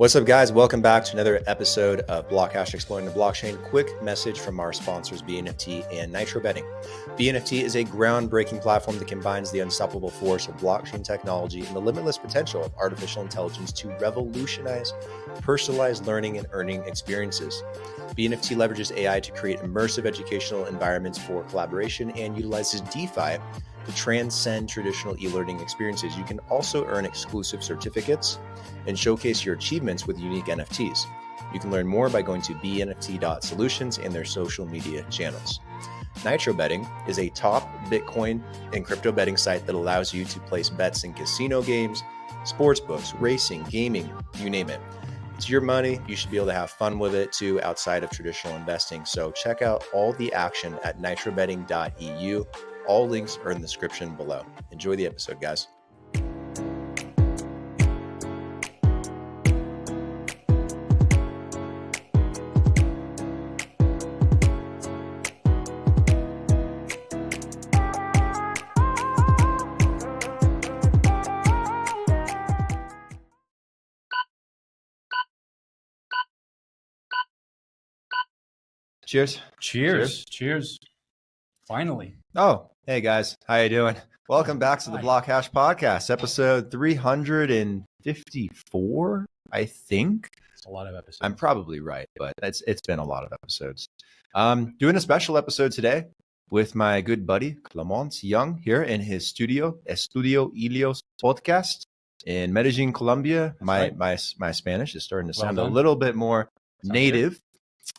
What's up, guys? Welcome back to another episode of BlockHash Exploring the Blockchain. Quick message from our sponsors, BNFT and Nitro Betting. BNFT is a groundbreaking platform that combines the unstoppable force of blockchain technology and the limitless potential of artificial intelligence to revolutionize personalized learning and earning experiences. BNFT leverages AI to create immersive educational environments for collaboration and utilizes DeFi to transcend traditional e-learning experiences. You can also earn exclusive certificates and showcase your achievements with unique NFTs. You can learn more by going to bnft.solutions and their social media channels. Nitro Betting is a top Bitcoin and crypto betting site that allows you to place bets in casino games, sports books, racing, gaming, you name it. It's your money. You should be able to have fun with it too outside of traditional investing. So check out all the action at nitrobetting.eu. All links are in the description below. Enjoy the episode, guys. Cheers. Cheers. Finally. Oh, hey guys. How you doing? Welcome back to the BlockHash Podcast, episode 354, I think. It's a lot of episodes. I'm probably right, but it's been a lot of episodes. Doing a special episode today with my good buddy Clément Yeung here in his studio, Estudio Helios podcast in Medellín, Colombia. My Spanish is starting to sound a little bit more native.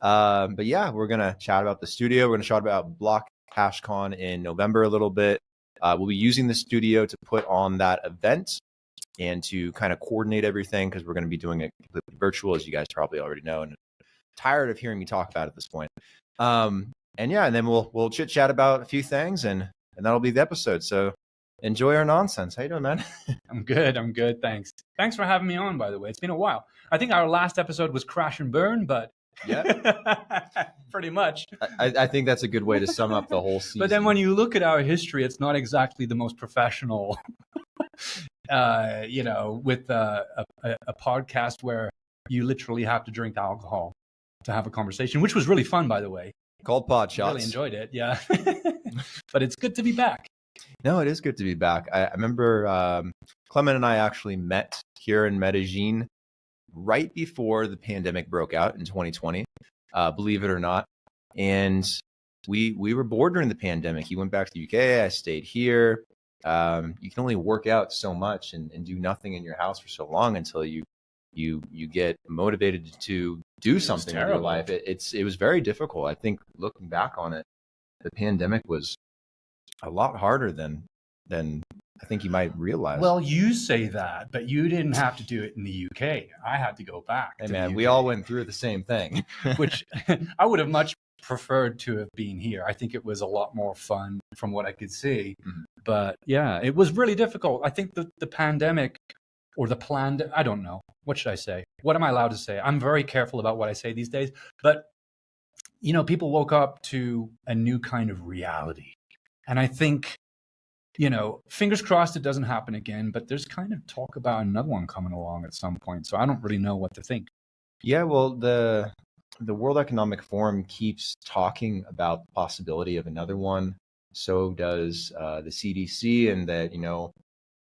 But yeah, we're going to chat about the studio. We're going to chat about BlockHash Con in November a little bit. We'll be using the studio to put on that event and to kind of coordinate everything because we're going to be doing it completely virtual, as you guys probably already know, and tired of hearing me talk about it at this point. And then we'll chit chat about a few things and that'll be the episode. So enjoy our nonsense. How you doing, man? I'm good. Thanks for having me on, by the way. It's been a while. I think our last episode was crash and burn, but yeah, pretty much. I think that's a good way to sum up the whole season. But then when you look at our history, it's not exactly the most professional, with a podcast where you literally have to drink alcohol to have a conversation, which was really fun, by the way. Called Pod Shots. Really enjoyed it, yeah. But it's good to be back. No, it is good to be back. I remember Clément and I actually met here in Medellín right before the pandemic broke out in 2020, believe it or not. And we were bored during the pandemic. He went back to the UK. I stayed here. You can only work out so much and do nothing in your house for so long until you get motivated to do something in your life. It was very difficult. I think looking back on it, the pandemic was a lot harder than I think you might realize. Well, you say that, but you didn't have to do it in the UK. I had to go back. Hey, man, we all went through the same thing. Which I would have much preferred to have been here. I think it was a lot more fun from what I could see. Mm-hmm. But yeah, it was really difficult. I think the pandemic or the planned, I don't know. What should I say? What am I allowed to say? I'm very careful about what I say these days. But, people woke up to a new kind of reality. And I think, fingers crossed it doesn't happen again, but there's kind of talk about another one coming along at some point. So I don't really know what to think. Yeah, well, the World Economic Forum keeps talking about the possibility of another one. So does the CDC, and that,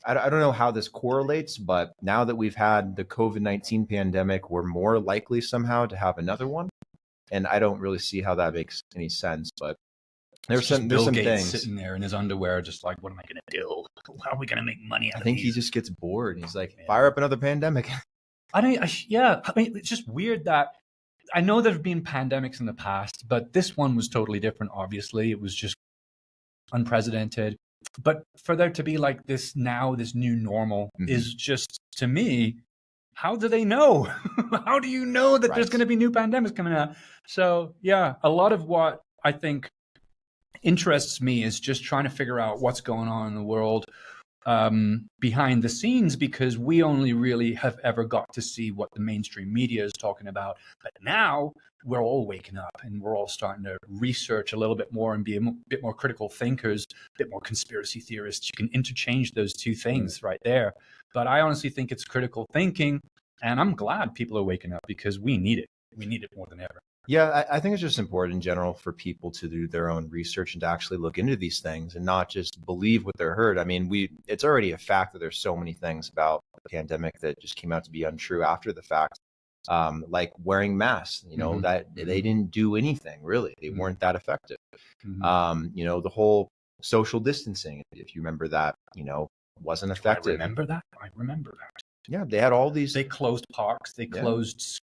I don't know how this correlates, but now that we've had the COVID-19 pandemic, we're more likely somehow to have another one. And I don't really see how that makes any sense, but there's some Gates things sitting there in his underwear, just like, what am I going to do? How are we going to make money out of I think these? he just gets bored. And he's like, fire up another pandemic. I mean, it's just weird that I know there have been pandemics in the past, but this one was totally different. Obviously, it was just unprecedented. But for there to be like this now, this new normal is just, to me, how do they know? How do you know that there's going to be new pandemics coming out? So yeah, a lot of what I think interests me is just trying to figure out what's going on in the world behind the scenes, because we only really have ever got to see what the mainstream media is talking about. But now we're all waking up and we're all starting to research a little bit more and be a bit more critical thinkers, a bit more conspiracy theorists. You can interchange those two things right there. But I honestly think it's critical thinking And I'm glad people are waking up because we need it. We need it more than ever. Yeah, I think it's just important in general for people to do their own research and to actually look into these things and not just believe what they're heard. I mean, it's already a fact that there's so many things about the pandemic that just came out to be untrue after the fact. Like wearing masks, that they didn't do anything really. They weren't that effective. The whole social distancing, if you remember that, wasn't effective. I remember that. Yeah, they had all these. They closed parks. They closed,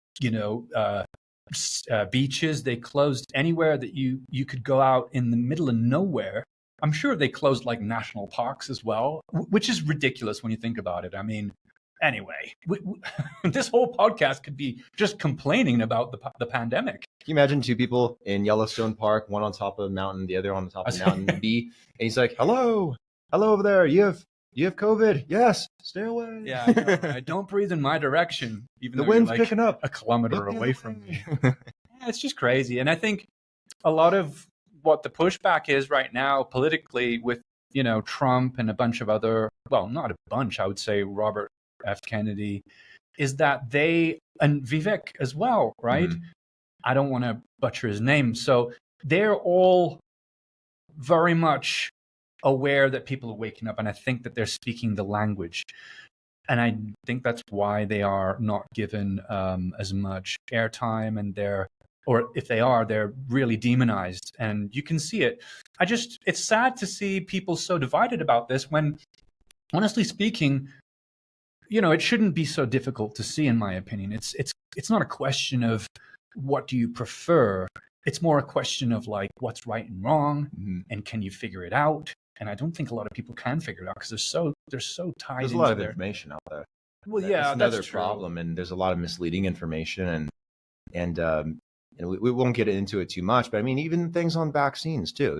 beaches. They closed anywhere that you could go out in the middle of nowhere. I'm sure they closed like national parks as well, which is ridiculous when you think about it. I mean, anyway, this whole podcast could be just complaining about the pandemic. Can you imagine two people in Yellowstone Park, one on top of a mountain, the other on the top of a mountain B, and he's like, hello over there. You have COVID? Yes. Stay away. Yeah, I don't breathe in my direction, even the though wind's you're like picking up a kilometer away from me. Yeah, it's just crazy. And I think a lot of what the pushback is right now politically with, Trump and a bunch of other, well, not a bunch, I would say Robert F. Kennedy, is that they, and Vivek as well, right? I don't want to butcher his name. So they're all very much aware that people are waking up, and I think that they're speaking the language. And I think that's why they are not given as much airtime, and or if they are, they're really demonized. And you can see it. It's sad to see people so divided about this when, honestly speaking, it shouldn't be so difficult to see, in my opinion. It's not a question of what do you prefer. It's more a question of like what's right and wrong, and can you figure it out? And I don't think a lot of people can figure it out because they're so tied. There's a lot of information out there. Well, yeah, that's another problem, and there's a lot of misleading information, and we won't get into it too much. But I mean, even things on vaccines too.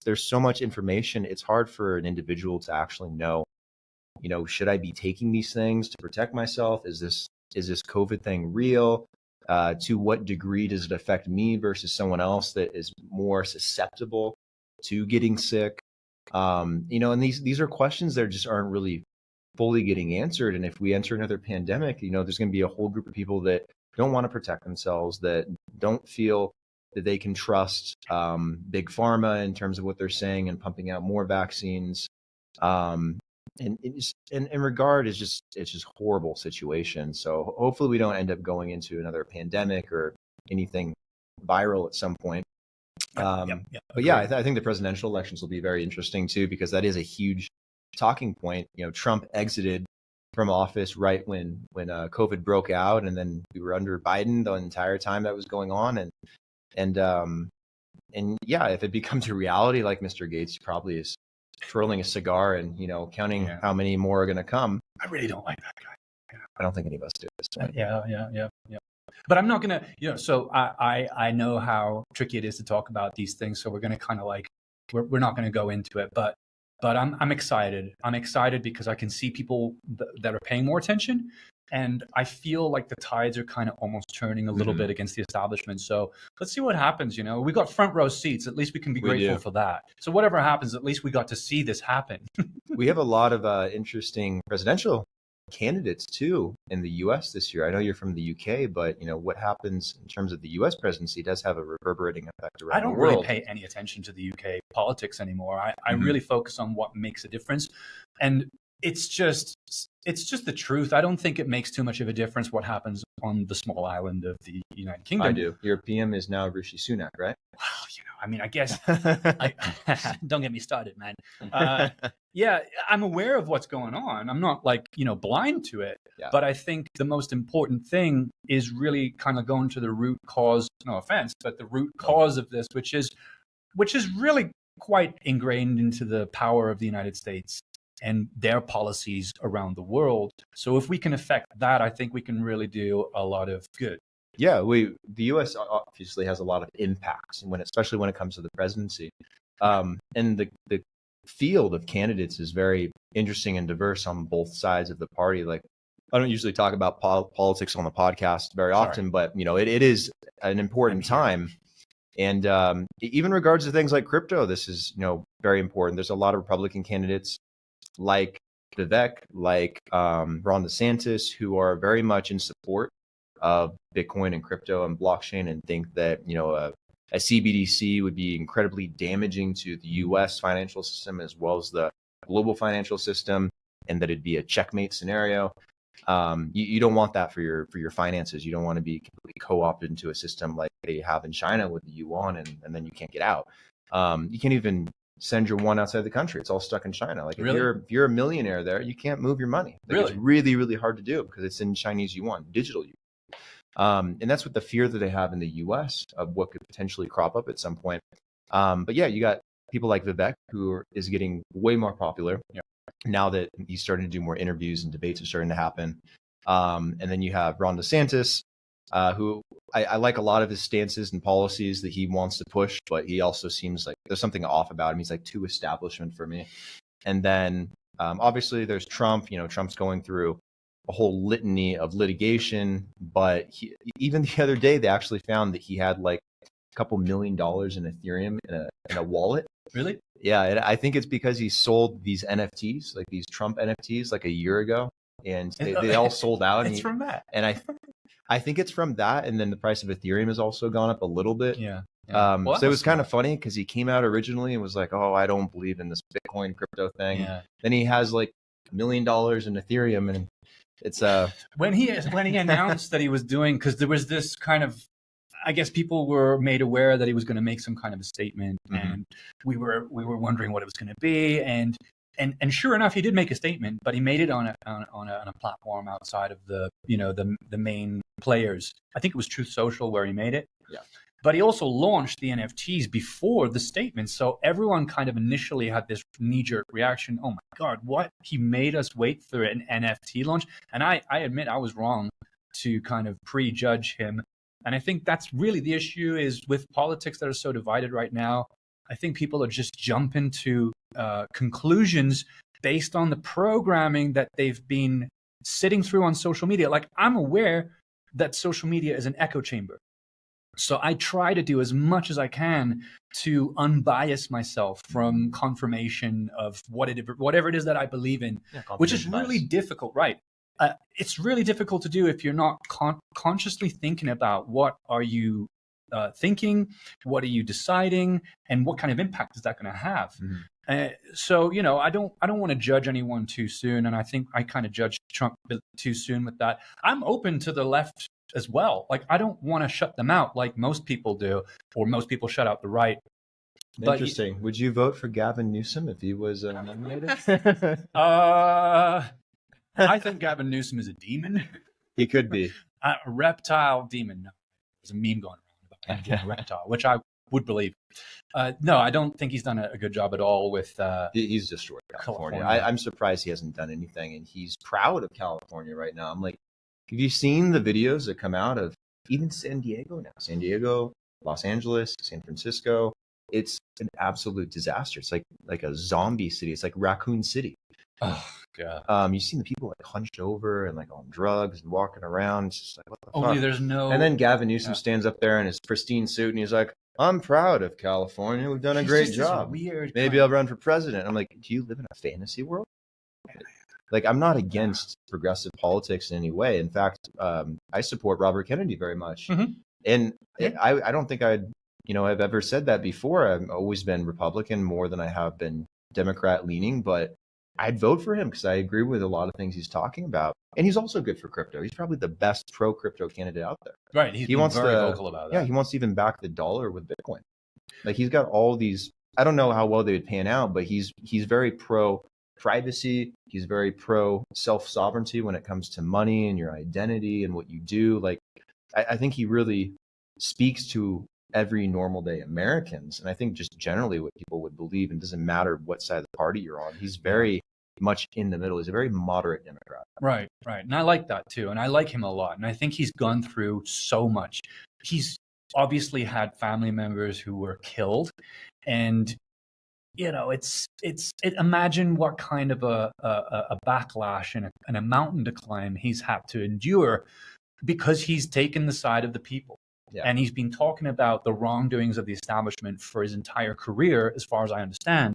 There's so much information. It's hard for an individual to actually know. Should I be taking these things to protect myself? Is this COVID thing real? To what degree does it affect me versus someone else that is more susceptible to getting sick? And these are questions that just aren't really fully getting answered. And if we enter another pandemic, there's going to be a whole group of people that don't want to protect themselves, that don't feel that they can trust big pharma in terms of what they're saying and pumping out more vaccines. And in regard is just, it's just horrible situation. So hopefully we don't end up going into another pandemic or anything viral at some point. But yeah, I think the presidential elections will be very interesting too, because that is a huge talking point. Trump exited from office right when COVID broke out, and then we were under Biden the entire time that was going on. And yeah, if it becomes a reality, like Mr. Gates probably is twirling a cigar and counting how many more are going to come. I really don't like that guy. I don't think any of us do at this point. Yeah. But I'm not going to, so I know how tricky it is to talk about these things. So we're going to kind of like, we're not going to go into it, but I'm excited. I'm excited because I can see people that are paying more attention. And I feel like the tides are kind of almost turning a little bit against the establishment. So let's see what happens. We got front row seats. At least we can be grateful for that. So whatever happens, at least we got to see this happen. We have a lot of interesting presidential candidates too in the U.S. this year. I know you're from the U.K., but what happens in terms of the U.S. presidency does have a reverberating effect around the world. I don't really pay any attention to the U.K. politics anymore. I really focus on what makes a difference, and it's just the truth. I don't think it makes too much of a difference what happens on the small island of the United Kingdom. I do. Your PM is now Rishi Sunak, right? Well, I guess don't get me started, man. Yeah, I'm aware of what's going on. I'm not blind to it, but I think the most important thing is really kind of going to the root cause, no offense, but the root cause of this, which is really quite ingrained into the power of the United States and their policies around the world. So if we can affect that, I think we can really do a lot of good. Yeah, the U.S. obviously has a lot of impacts, especially when it comes to the presidency. And the field of candidates is very interesting and diverse on both sides of the party. Like, I don't usually talk about politics on the podcast very often, but it is an important time. And even in regards to things like crypto, this is very important. There's a lot of Republican candidates like Vivek, like Ron DeSantis, who are very much in support of Bitcoin and crypto and blockchain, and think that, you know, a CBDC would be incredibly damaging to the U.S. financial system as well as the global financial system, and that it'd be a checkmate scenario. You don't want that for your finances. You don't want to be completely co-opted into a system like they have in China with the Yuan, and then you can't get out. You can't even send your one outside the country. It's all stuck in China. Like Really? if you're a millionaire there, you can't move your money. Like Really? It's really, really hard to do because it's in Chinese yuan, digital yuan. And that's what the fear that they have in the US of what could potentially crop up at some point. But yeah, you got people like Vivek, who is getting way more popular now that he's starting to do more interviews and debates are starting to happen. And then you have Ron DeSantis, who I like a lot of his stances and policies that he wants to push, but he also seems like there's something off about him. He's like too establishment for me. And then obviously there's Trump. You know, Trump's going through a whole litany of litigation, but even the other day they actually found that he had like a couple $1 million in Ethereum in a wallet. Really? Yeah, and I think it's because he sold these NFTs, like these Trump NFTs, like a year ago, and they all sold out. It's from that. And I think it's from that, and then the price of Ethereum has also gone up a little bit. Yeah. Well, so it was kind of funny because he came out originally and was like, "Oh, I don't believe in this Bitcoin crypto thing." Yeah. Then he has like $1 million in Ethereum, and it's when he announced that he was doing, because there was this kind of, I guess people were made aware that he was going to make some kind of a statement, and we were wondering what it was going to be, and sure enough, he did make a statement, but he made it on a platform outside of the main players. I think it was Truth Social where he made it. Yeah. But he also launched the NFTs before the statement, so everyone kind of initially had this knee-jerk reaction. Oh my God, what? He made us wait for an NFT launch, and I admit I was wrong to kind of prejudge him. And I think that's really the issue is with politics that are so divided right now. I think people are just jumping to conclusions based on the programming that they've been sitting through on social media. Like, I'm aware that social media is an echo chamber. So I try to do as much as I can to unbias myself from confirmation of whatever it is that I believe in, which is really difficult, right? It's really difficult to do if you're not consciously thinking about what are you thinking, what are you deciding, and what kind of impact is that going to have. So, you know, I don't want to judge anyone too soon, and I think I kind of judged Trump too soon with that. I'm open to the left as well. Like, I don't want to shut them out like most people do, or most people shut out the right. Interesting. Would you vote for Gavin Newsom if he was nominated? I think Gavin Newsom is a demon. He could be. A reptile demon. No, there's a meme going around about him being a reptile, which I would believe. No, I don't think he's done a good job at all with. He's destroyed California. I'm surprised he hasn't done anything, and he's proud of California right now. I'm like, have you seen the videos that come out of even San Diego now? San Diego, Los Angeles, San Francisco. It's an absolute disaster. It's like a zombie city. It's like Raccoon City. Oh God. You've seen the people like hunched over and like on drugs and walking around. It's just like, what the Only fuck? there's no. And then Gavin Newsom stands up there in his pristine suit and he's like, "I'm proud of California. We've done a great job. Weird. Maybe I'll run for president." I'm like, do you live in a fantasy world? Like, I'm not against progressive politics in any way. In fact, I support Robert Kennedy very much. And I don't think I've ever said that before. I've always been Republican more than I have been Democrat leaning, but I'd vote for him because I agree with a lot of things he's talking about. And he's also good for crypto. He's probably the best pro-crypto candidate out there. Right. He wants very vocal about that. Yeah, he wants to even back the dollar with Bitcoin. Like, he's got all these, I don't know how well they would pan out, but he's very pro-privacy. He's very pro-self-sovereignty when it comes to money and your identity and what you do. Like, I think he really speaks to every normal day Americans. And I think just generally what people would believe, and it doesn't matter what side of the party you're on. He's very much in the middle. He's a very moderate Democrat. Right. And I like that too. And I like him a lot. And I think he's gone through so much. He's obviously had family members who were killed. And, you know, imagine what kind of a backlash and a mountain to climb he's had to endure because he's taken the side of the people. Yeah. And he's been talking about the wrongdoings of the establishment for his entire career, as far as I understand.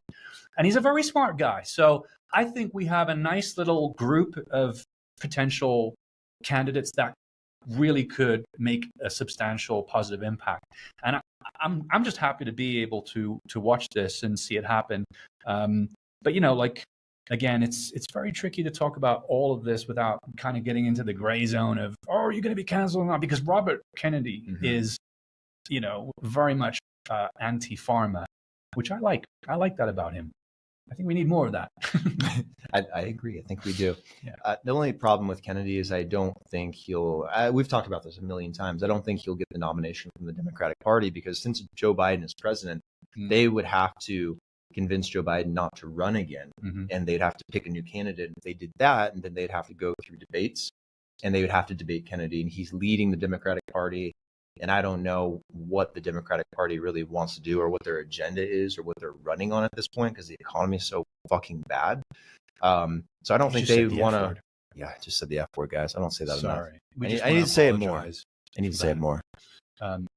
And he's a very smart guy. So I think we have a nice little group of potential candidates that really could make a substantial positive impact. And I'm just happy to be able to watch this and see it happen. But you know, like, again, it's very tricky to talk about all of this without kind of getting into the gray zone of, oh, are you going to be canceled or not? Because Robert Kennedy is, you know, very much anti-pharma, which I like. I like that about him. I think we need more of that. I agree. I think we do. Yeah. The only problem with Kennedy is I don't think he'll, we've talked about this a million times, I don't think he'll get the nomination from the Democratic Party, because since Joe Biden is president, they would have to convince Joe Biden not to run again, and they'd have to pick a new candidate. If they did that, and then they'd have to go through debates, and they would have to debate Kennedy, and he's leading the Democratic Party. And I don't know what the Democratic Party really wants to do, or what their agenda is, or what they're running on at this point, because the economy is so fucking bad. So I don't think they want to. Yeah, I just said the F word, guys. I don't say that enough. I need to say it more. I need to say it more.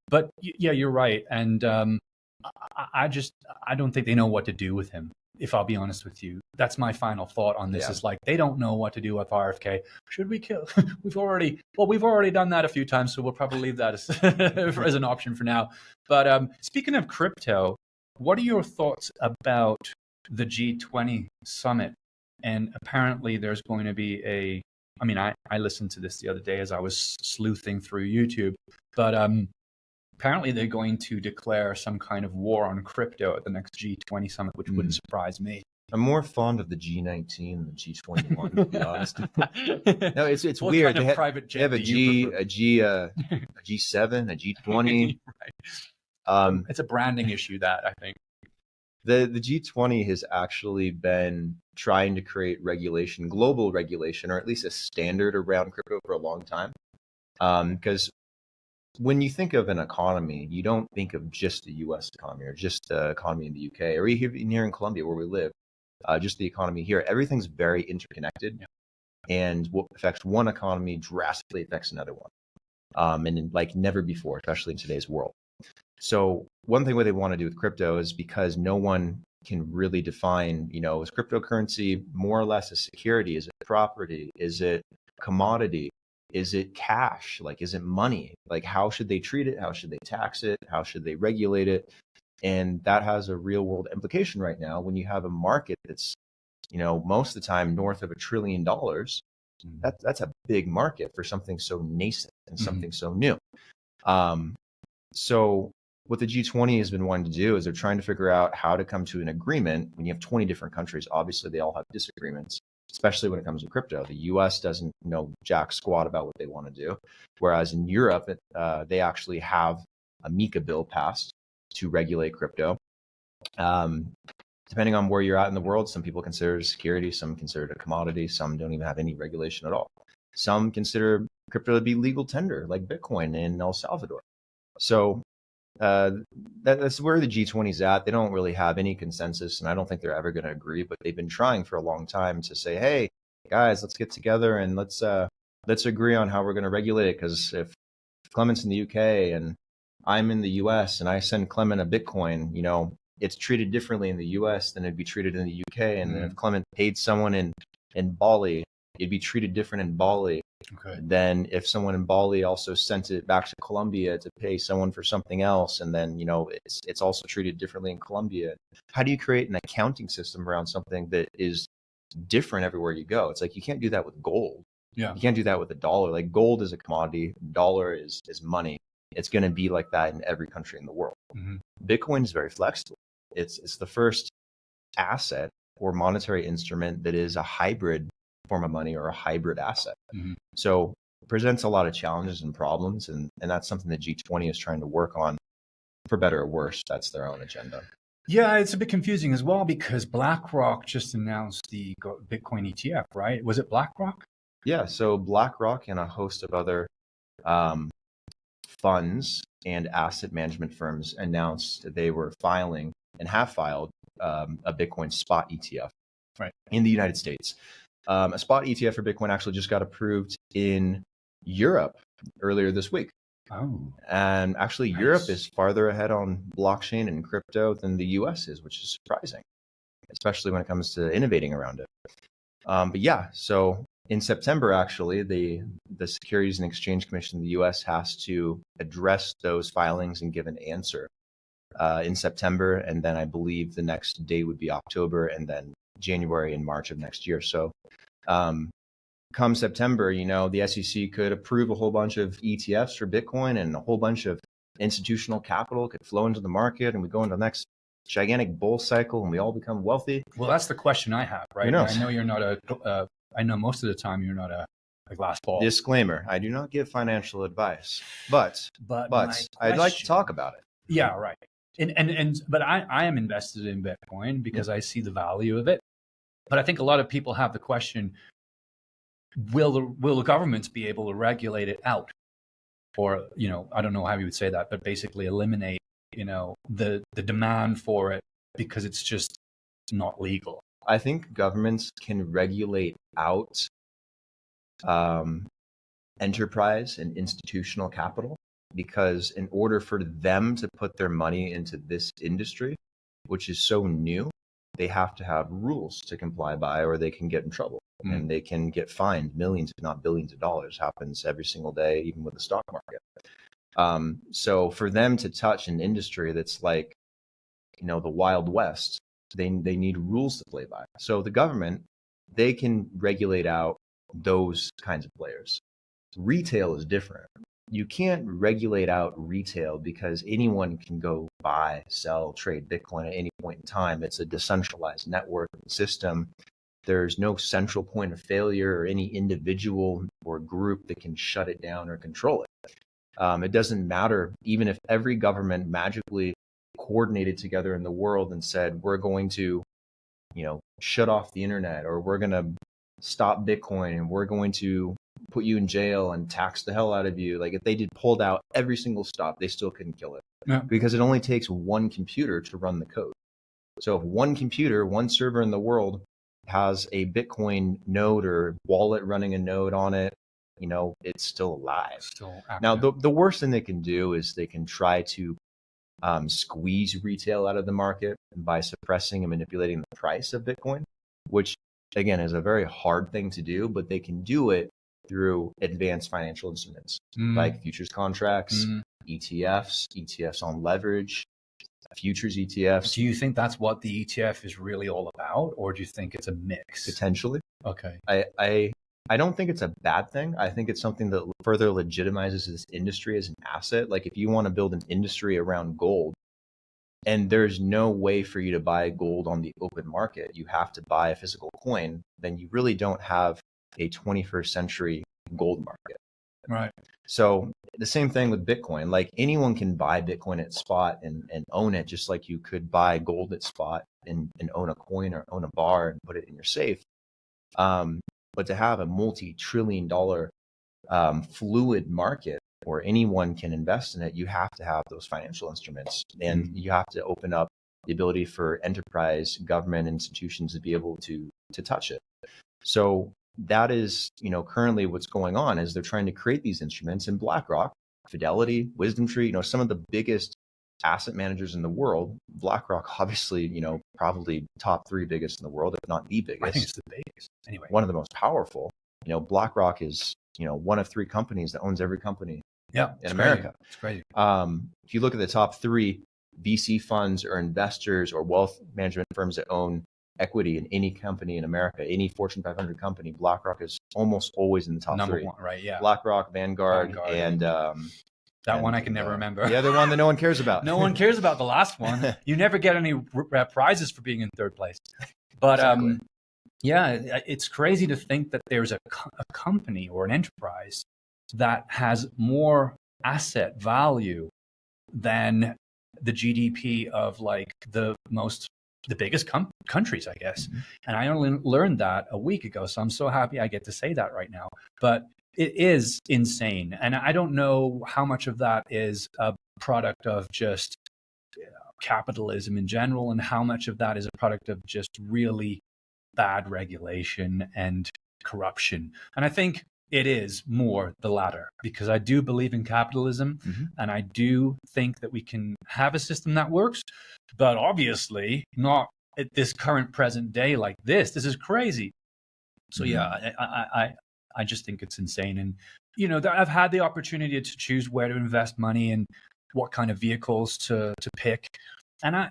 But yeah, you're right. And I don't think they know what to do with him, if I'll be honest with you. That's my final thought on this. Is like, they don't know what to do with RFK. Should we kill? We've already done that a few times, so we'll probably leave that as an option for now. But speaking of crypto, what are your thoughts about the G20 summit? And apparently there's going to be I listened to this the other day as I was sleuthing through YouTube, but apparently they're going to declare some kind of war on crypto at the next G20 summit, which wouldn't surprise me. I'm more fond of the G19 than the G21, to be honest. No, it's weird. Kind of private jet they have a G7, a G20. Right. It's a branding issue, that, I think. The G20 has actually been trying to create regulation, global regulation, or at least a standard around crypto for a long time. Because when you think of an economy, you don't think of just the US economy, or just the economy in the UK, or even here in Colombia where we live, just the economy here. Everything's very interconnected, and what affects one economy drastically affects another one, and like never before, especially in today's world. So one thing what they want to do with crypto is, because no one can really define, is cryptocurrency more or less a security? Is it property? Is it commodity? Is it cash? Like, is it money? Like, how should they treat it? How should they tax it? How should they regulate it? And that has a real world implication right now when you have a market that's, most of the time north of $1 trillion. That's a big market for something so nascent and something so new. So what the G20 has been wanting to do is they're trying to figure out how to come to an agreement. When you have 20 different countries, obviously they all have disagreements, especially when it comes to crypto. The US doesn't know jack squat about what they want to do. Whereas in Europe, they actually have a MiCA bill passed to regulate crypto. Depending on where you're at in the world, some people consider it a security, some consider it a commodity, some don't even have any regulation at all. Some consider crypto to be legal tender, like Bitcoin in El Salvador. So that's where the G20 is at. They don't really have any consensus, and I don't think they're ever going to agree, but they've been trying for a long time to say, hey, guys, let's get together and let's agree on how we're going to regulate it. Because if Clement's in the UK and I'm in the US and I send Clement a Bitcoin, it's treated differently in the US than it'd be treated in the UK. And then if Clement paid someone in Bali, it'd be treated different in Bali. Okay. Then if someone in Bali also sent it back to Colombia to pay someone for something else, and then it's also treated differently in Colombia. How do you create an accounting system around something that is different everywhere you go? It's like, you can't do that with gold. Yeah. You can't do that with a dollar. Like, gold is a commodity, dollar is money. It's going to be like that in every country in the world. Bitcoin is very flexible. It's the first asset or monetary instrument that is a hybrid form of money, or a hybrid asset. So it presents a lot of challenges and problems, and that's something that G20 is trying to work on, for better or worse. That's their own agenda. Yeah, it's a bit confusing as well, because BlackRock just announced the Bitcoin ETF, right? Was it BlackRock? Yeah, so BlackRock and a host of other funds and asset management firms announced that they were filing and have filed a Bitcoin spot ETF in the United States. A spot ETF for Bitcoin actually just got approved in Europe earlier this week. Oh, And actually, nice. Europe is farther ahead on blockchain and crypto than the US is, which is surprising, especially when it comes to innovating around it. But yeah, so in September, actually, the Securities and Exchange Commission in the US has to address those filings and give an answer in September. And then I believe the next day would be October, and then January and March of next year. So come September, the SEC could approve a whole bunch of ETFs for Bitcoin, and a whole bunch of institutional capital could flow into the market, and we go into the next gigantic bull cycle, and we all become wealthy. Well, that's the question I have, right? Who knows? I know you're not I know most of the time you're not a glass ball. Disclaimer: I do not give financial advice, but I'd like to talk about it. Yeah, right. But I am invested in Bitcoin because I see the value of it. But I think a lot of people have the question: will the governments be able to regulate it out, or I don't know how you would say that, but basically eliminate the demand for it because it's just not legal? I think governments can regulate out enterprise and institutional capital, because in order for them to put their money into this industry, which is so new, they have to have rules to comply by, or they can get in trouble. And they can get fined millions, if not billions of dollars. Happens every single day, even with the stock market. So for them to touch an industry that's like, the Wild West, they need rules to play by. So the government, they can regulate out those kinds of players. Retail is different. You can't regulate out retail because anyone can go buy, sell, trade Bitcoin at any point in time. It's a decentralized network system. There's no central point of failure or any individual or group that can shut it down or control it. It doesn't matter, even if every government magically coordinated together in the world and said, we're going to, shut off the internet, or we're going to stop Bitcoin, and we're going to put you in jail and tax the hell out of you. Like, if they pulled out every single stop, they still couldn't kill it, because it only takes one computer to run the code. So if one computer, one server in the world has a Bitcoin node or wallet running a node on it, it's still alive. Now, the worst thing they can do is they can try to squeeze retail out of the market by suppressing and manipulating the price of Bitcoin, which again is a very hard thing to do, but they can do it through advanced financial instruments like futures contracts, ETFs on leverage, futures ETFs. Do you think that's what the ETF is really all about, or do you think it's a mix? Potentially. Okay. I don't think it's a bad thing. I think it's something that further legitimizes this industry as an asset. Like, if you want to build an industry around gold, and there's no way for you to buy gold on the open market, you have to buy a physical coin, then you really don't have a 21st century gold market. Right. So the same thing with Bitcoin. Like, anyone can buy Bitcoin at spot and own it, just like you could buy gold at spot and own a coin or own a bar and put it in your safe. But to have a multi-trillion-dollar fluid market where anyone can invest in it, you have to have those financial instruments, and you have to open up the ability for enterprise, government institutions to be able to touch it. So that is, currently what's going on is they're trying to create these instruments, and BlackRock, Fidelity, WisdomTree, some of the biggest asset managers in the world. BlackRock, obviously, probably top 3 biggest in the world, if not the biggest. I think it's the biggest. Anyway, one of the most powerful. BlackRock is, one of 3 companies that owns every company in America. It's crazy. If you look at the top 3 VC funds or investors or wealth management firms that own equity in any company in America, any Fortune 500 company, BlackRock is almost always in the top Number 3. 1, right? Yeah. BlackRock, Vanguard and that one I can never remember. The other one that no one cares about. No one cares about the last one. You never get any prizes for being in 3rd place. But exactly. It's crazy to think that there's a company or an enterprise that has more asset value than the GDP of like the biggest countries, I guess. And I only learned that a week ago, so I'm so happy I get to say that right now. But it is insane. And I don't know how much of that is a product of just capitalism in general, and how much of that is a product of just really bad regulation and corruption. And I think it is more the latter, because I do believe in capitalism, and I do think that we can have a system that works, but obviously not at this current present day like this. This is crazy. So yeah, I just think it's insane. And, I've had the opportunity to choose where to invest money and what kind of vehicles to pick. And I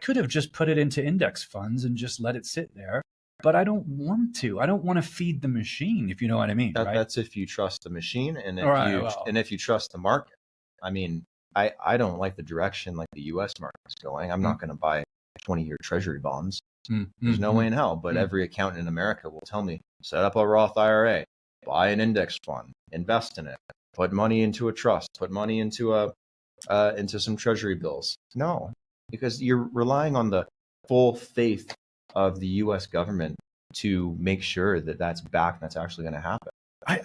could have just put it into index funds and just let it sit there. But I don't want to. I don't want to feed the machine, if you know what I mean. Right? That's if you trust the machine, and if you trust the market. I mean, I don't like the direction like the U.S. market is going. I'm not going to buy 20-year Treasury bonds. There's no way in hell. But every accountant in America will tell me, set up a Roth IRA, buy an index fund, invest in it, put money into a trust, put money into into some Treasury bills. No, because you're relying on the full faith of the U.S. government to make sure that that's back and that's actually going to happen.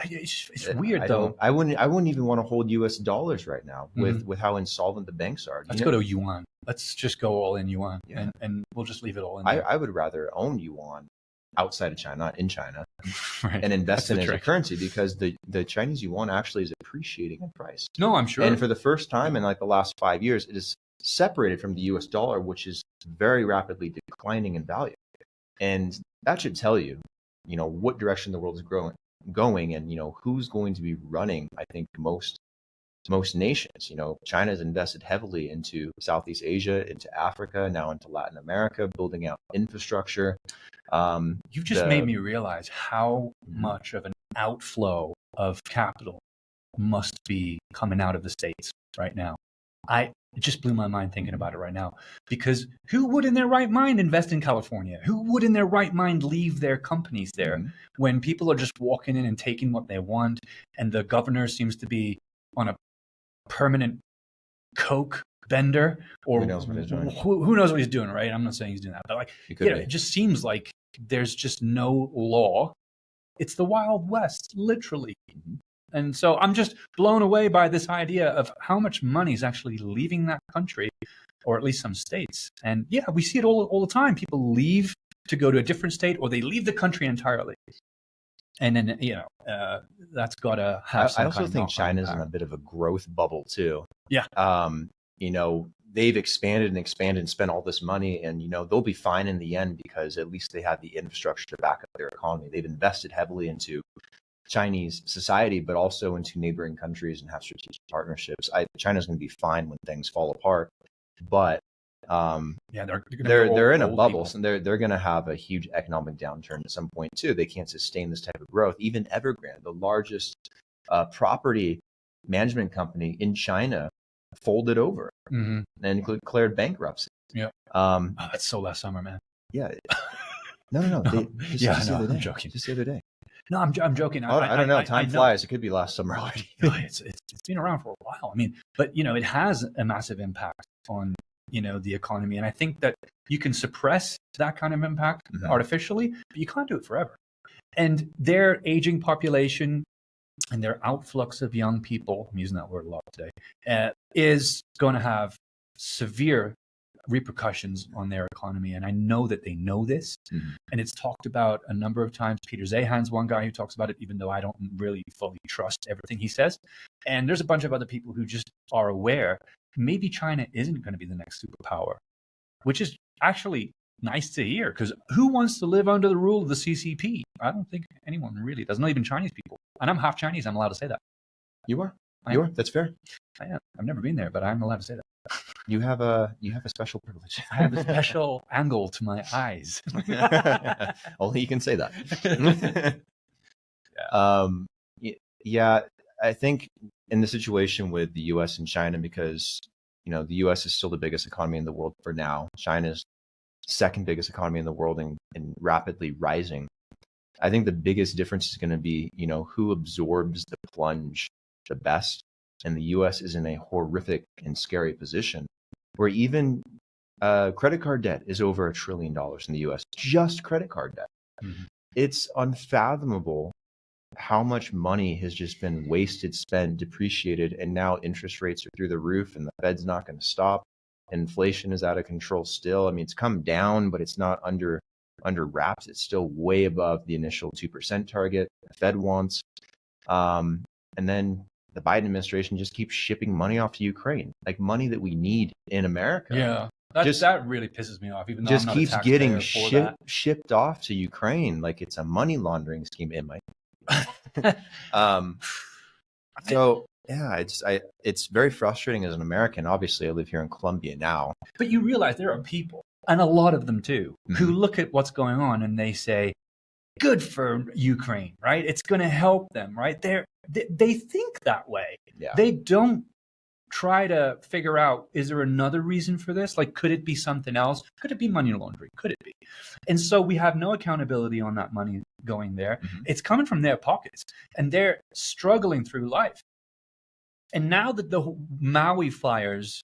It's weird though. I wouldn't even want to hold U.S. dollars right now with how insolvent the banks are. Let's go to Yuan. Let's just go all in Yuan, and we'll just leave it all in there. I would rather own Yuan outside of China, not in China, right. and invest in it as a currency, because the Chinese Yuan actually is appreciating in price. No, I'm sure. And for the first time in like the last 5 years, it is separated from the U.S. dollar, which is very rapidly declining in value. And that should tell you, what direction the world is going, and who's going to be running. I think most nations. China has invested heavily into Southeast Asia, into Africa, now into Latin America, building out infrastructure. You've just made me realize how much of an outflow of capital must be coming out of the States right now. It just blew my mind thinking about it right now, because who would in their right mind invest in California? Who would in their right mind leave their companies there when people are just walking in and taking what they want, and the governor seems to be on a permanent coke bender, or who knows what he's doing? Who knows what he's doing, right? I'm not saying he's doing that, but like, it just seems like there's just no law. It's the Wild West, literally. And so I'm just blown away by this idea of how much money is actually leaving that country, or at least some states. And yeah, we see it all the time. People leave to go to a different state, or they leave the country entirely. And then, that's got to have some I also think China's in a bit of a growth bubble too. Yeah. They've expanded and spent all this money, and, they'll be fine in the end, because at least they have the infrastructure to back up their economy. They've invested heavily into Chinese society, but also into neighboring countries, and have strategic partnerships. China's going to be fine when things fall apart, but they're in a bubble, and they're going to have a huge economic downturn at some point too. They can't sustain this type of growth. Even Evergrande, the largest property management company in China, folded over and declared bankruptcy. Yeah, that's so last summer, man. Yeah, no. I'm joking. Just the other day. No, I'm joking. I don't know. Time flies. It could be last summer already. It's been around for a while. I mean, but it has a massive impact on the economy, and I think that you can suppress that kind of impact artificially, but you can't do it forever. And their aging population and their outflux of young people, I'm using that word a lot today, is going to have severe repercussions on their economy. And I know that they know this, and it's talked about a number of times. Peter Zahan's one guy who talks about it, even though I don't really fully trust everything he says. And there's a bunch of other people who just are aware maybe China isn't going to be the next superpower, which is actually nice to hear, because who wants to live under the rule of the CCP? I don't think anyone really does, not even Chinese people. And I'm half Chinese. I'm allowed to say that. You are. You are. That's fair. I am. I've never been there, but I'm allowed to say that. You have a special privilege. I have a special angle to my eyes. Only you can say that. Yeah, I think in the situation with the U.S. and China, because the U.S. is still the biggest economy in the world for now. China's second biggest economy in the world, and rapidly rising. I think the biggest difference is going to be who absorbs the plunge the best. And the U.S. is in a horrific and scary position where even credit card debt is over $1 trillion in the U.S. Just credit card debt. It's unfathomable how much money has just been wasted, spent, depreciated, and now interest rates are through the roof, and the Fed's not going to stop. Inflation is out of control still. I mean, it's come down, but it's not under wraps. It's still way above the initial 2% target the Fed wants. And then the Biden administration just keeps shipping money off to Ukraine, like money that we need in America. Yeah, that really pisses me off. Even though just I'm not keeps a taxpayer getting for that. shipped off to Ukraine like it's a money laundering scheme. It might. So yeah, it's very frustrating as an American. Obviously, I live here in Colombia now. But you realize there are people, and a lot of them too, who look at what's going on and they say, good for Ukraine, right? It's going to help them, right? They think that way. Yeah. They don't try to figure out, is there another reason for this? Like, could it be something else? Could it be money laundering? Could it be? And so we have no accountability on that money going there. It's coming from their pockets, and they're struggling through life. And now that the Maui fires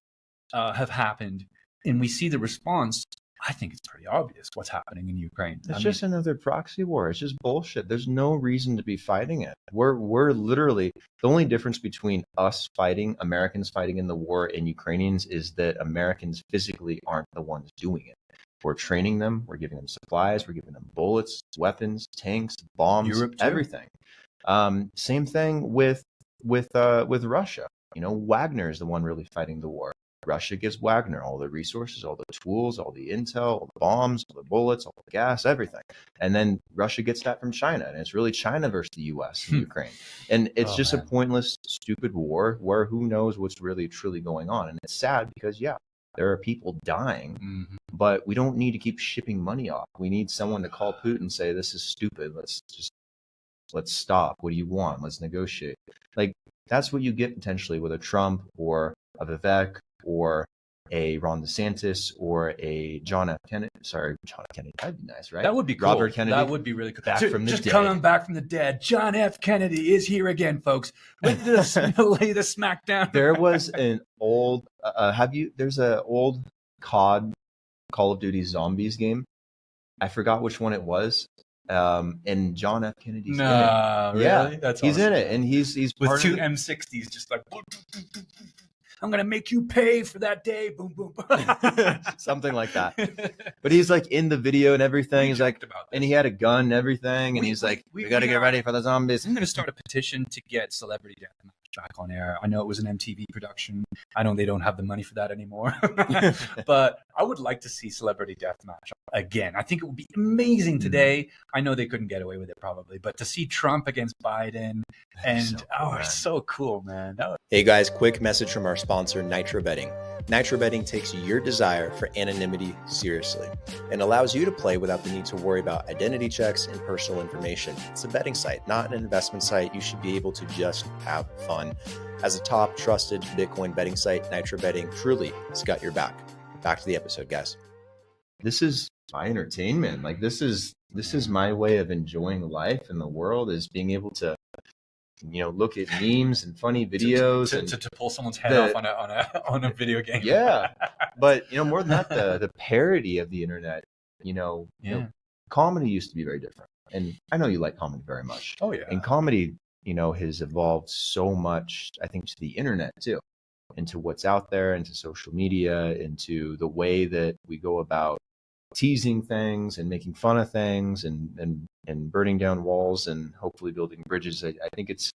have happened and we see the response, I think it's pretty obvious what's happening in Ukraine. It's just another proxy war. It's just bullshit. There's no reason to be fighting it. We're literally, the only difference between us fighting, Americans fighting in the war, and Ukrainians is that Americans physically aren't the ones doing it. We're training them. We're giving them supplies. We're giving them bullets, weapons, tanks, bombs, Europe too. Everything. Same thing with Russia. You know, Wagner is the one really fighting the war. Russia gives Wagner all the resources, all the tools, all the intel, all the bombs, all the bullets, all the gas, everything. And then Russia gets that from China. And it's really China versus the US and Ukraine. And it's just a pointless, stupid war where who knows what's really truly going on. And it's sad because, yeah, there are people dying, but we don't need to keep shipping money off. We need someone to call Putin and say, this is stupid. Let's stop. What do you want? Let's negotiate. Like, that's what you get potentially with a Trump or a Vivek or a Ron DeSantis or a John F. Kennedy. Sorry, John F. Kennedy. That'd be nice, right? That would be cool. Robert Kennedy. That would be really cool. Back from the just dead. coming back from the dead. John F. Kennedy is here again, folks. Ready to lay the smackdown. There was an old, there's an old COD, Call of Duty Zombies game. I forgot which one it was. And John F. Kennedy's in it. Really? Yeah, That's he's awesome. in it, and he's with part two of M60s, just like, I'm gonna make you pay for that day. Boom, boom. something like that. But he's like in the video and everything. He's like, and he had a gun and everything, and he's like, we got to get ready for the zombies. I'm gonna start a petition to get Celebrity Deathmatch back on air. I know it was an MTV production. I know they don't have the money for that anymore, but I would like to see Celebrity Deathmatch again. I think it would be amazing today. I know they couldn't get away with it probably, but to see Trump against Biden and it's so cool, man. Hey guys, quick message from our sponsor, Nitro Betting. Nitro Betting takes your desire for anonymity seriously and allows you to play without the need to worry about identity checks and personal information. It's a betting site, not an investment site. You should be able to just have fun. As a top trusted Bitcoin betting site, Nitro Betting truly has got your back. Back to the episode, guys. This is my entertainment. Like this is my way of enjoying life in the world, is being able to, you know, look at memes and funny videos to pull someone's head off on a video game. Yeah, but you know, more than that, the parody of the internet. You know, comedy used to be very different, and I know you like comedy very much. Oh yeah, and comedy, you know, has evolved so much. I think to the internet too, into what's out there, into social media, into the way that we go about teasing things and making fun of things and burning down walls and hopefully building bridges. I think it's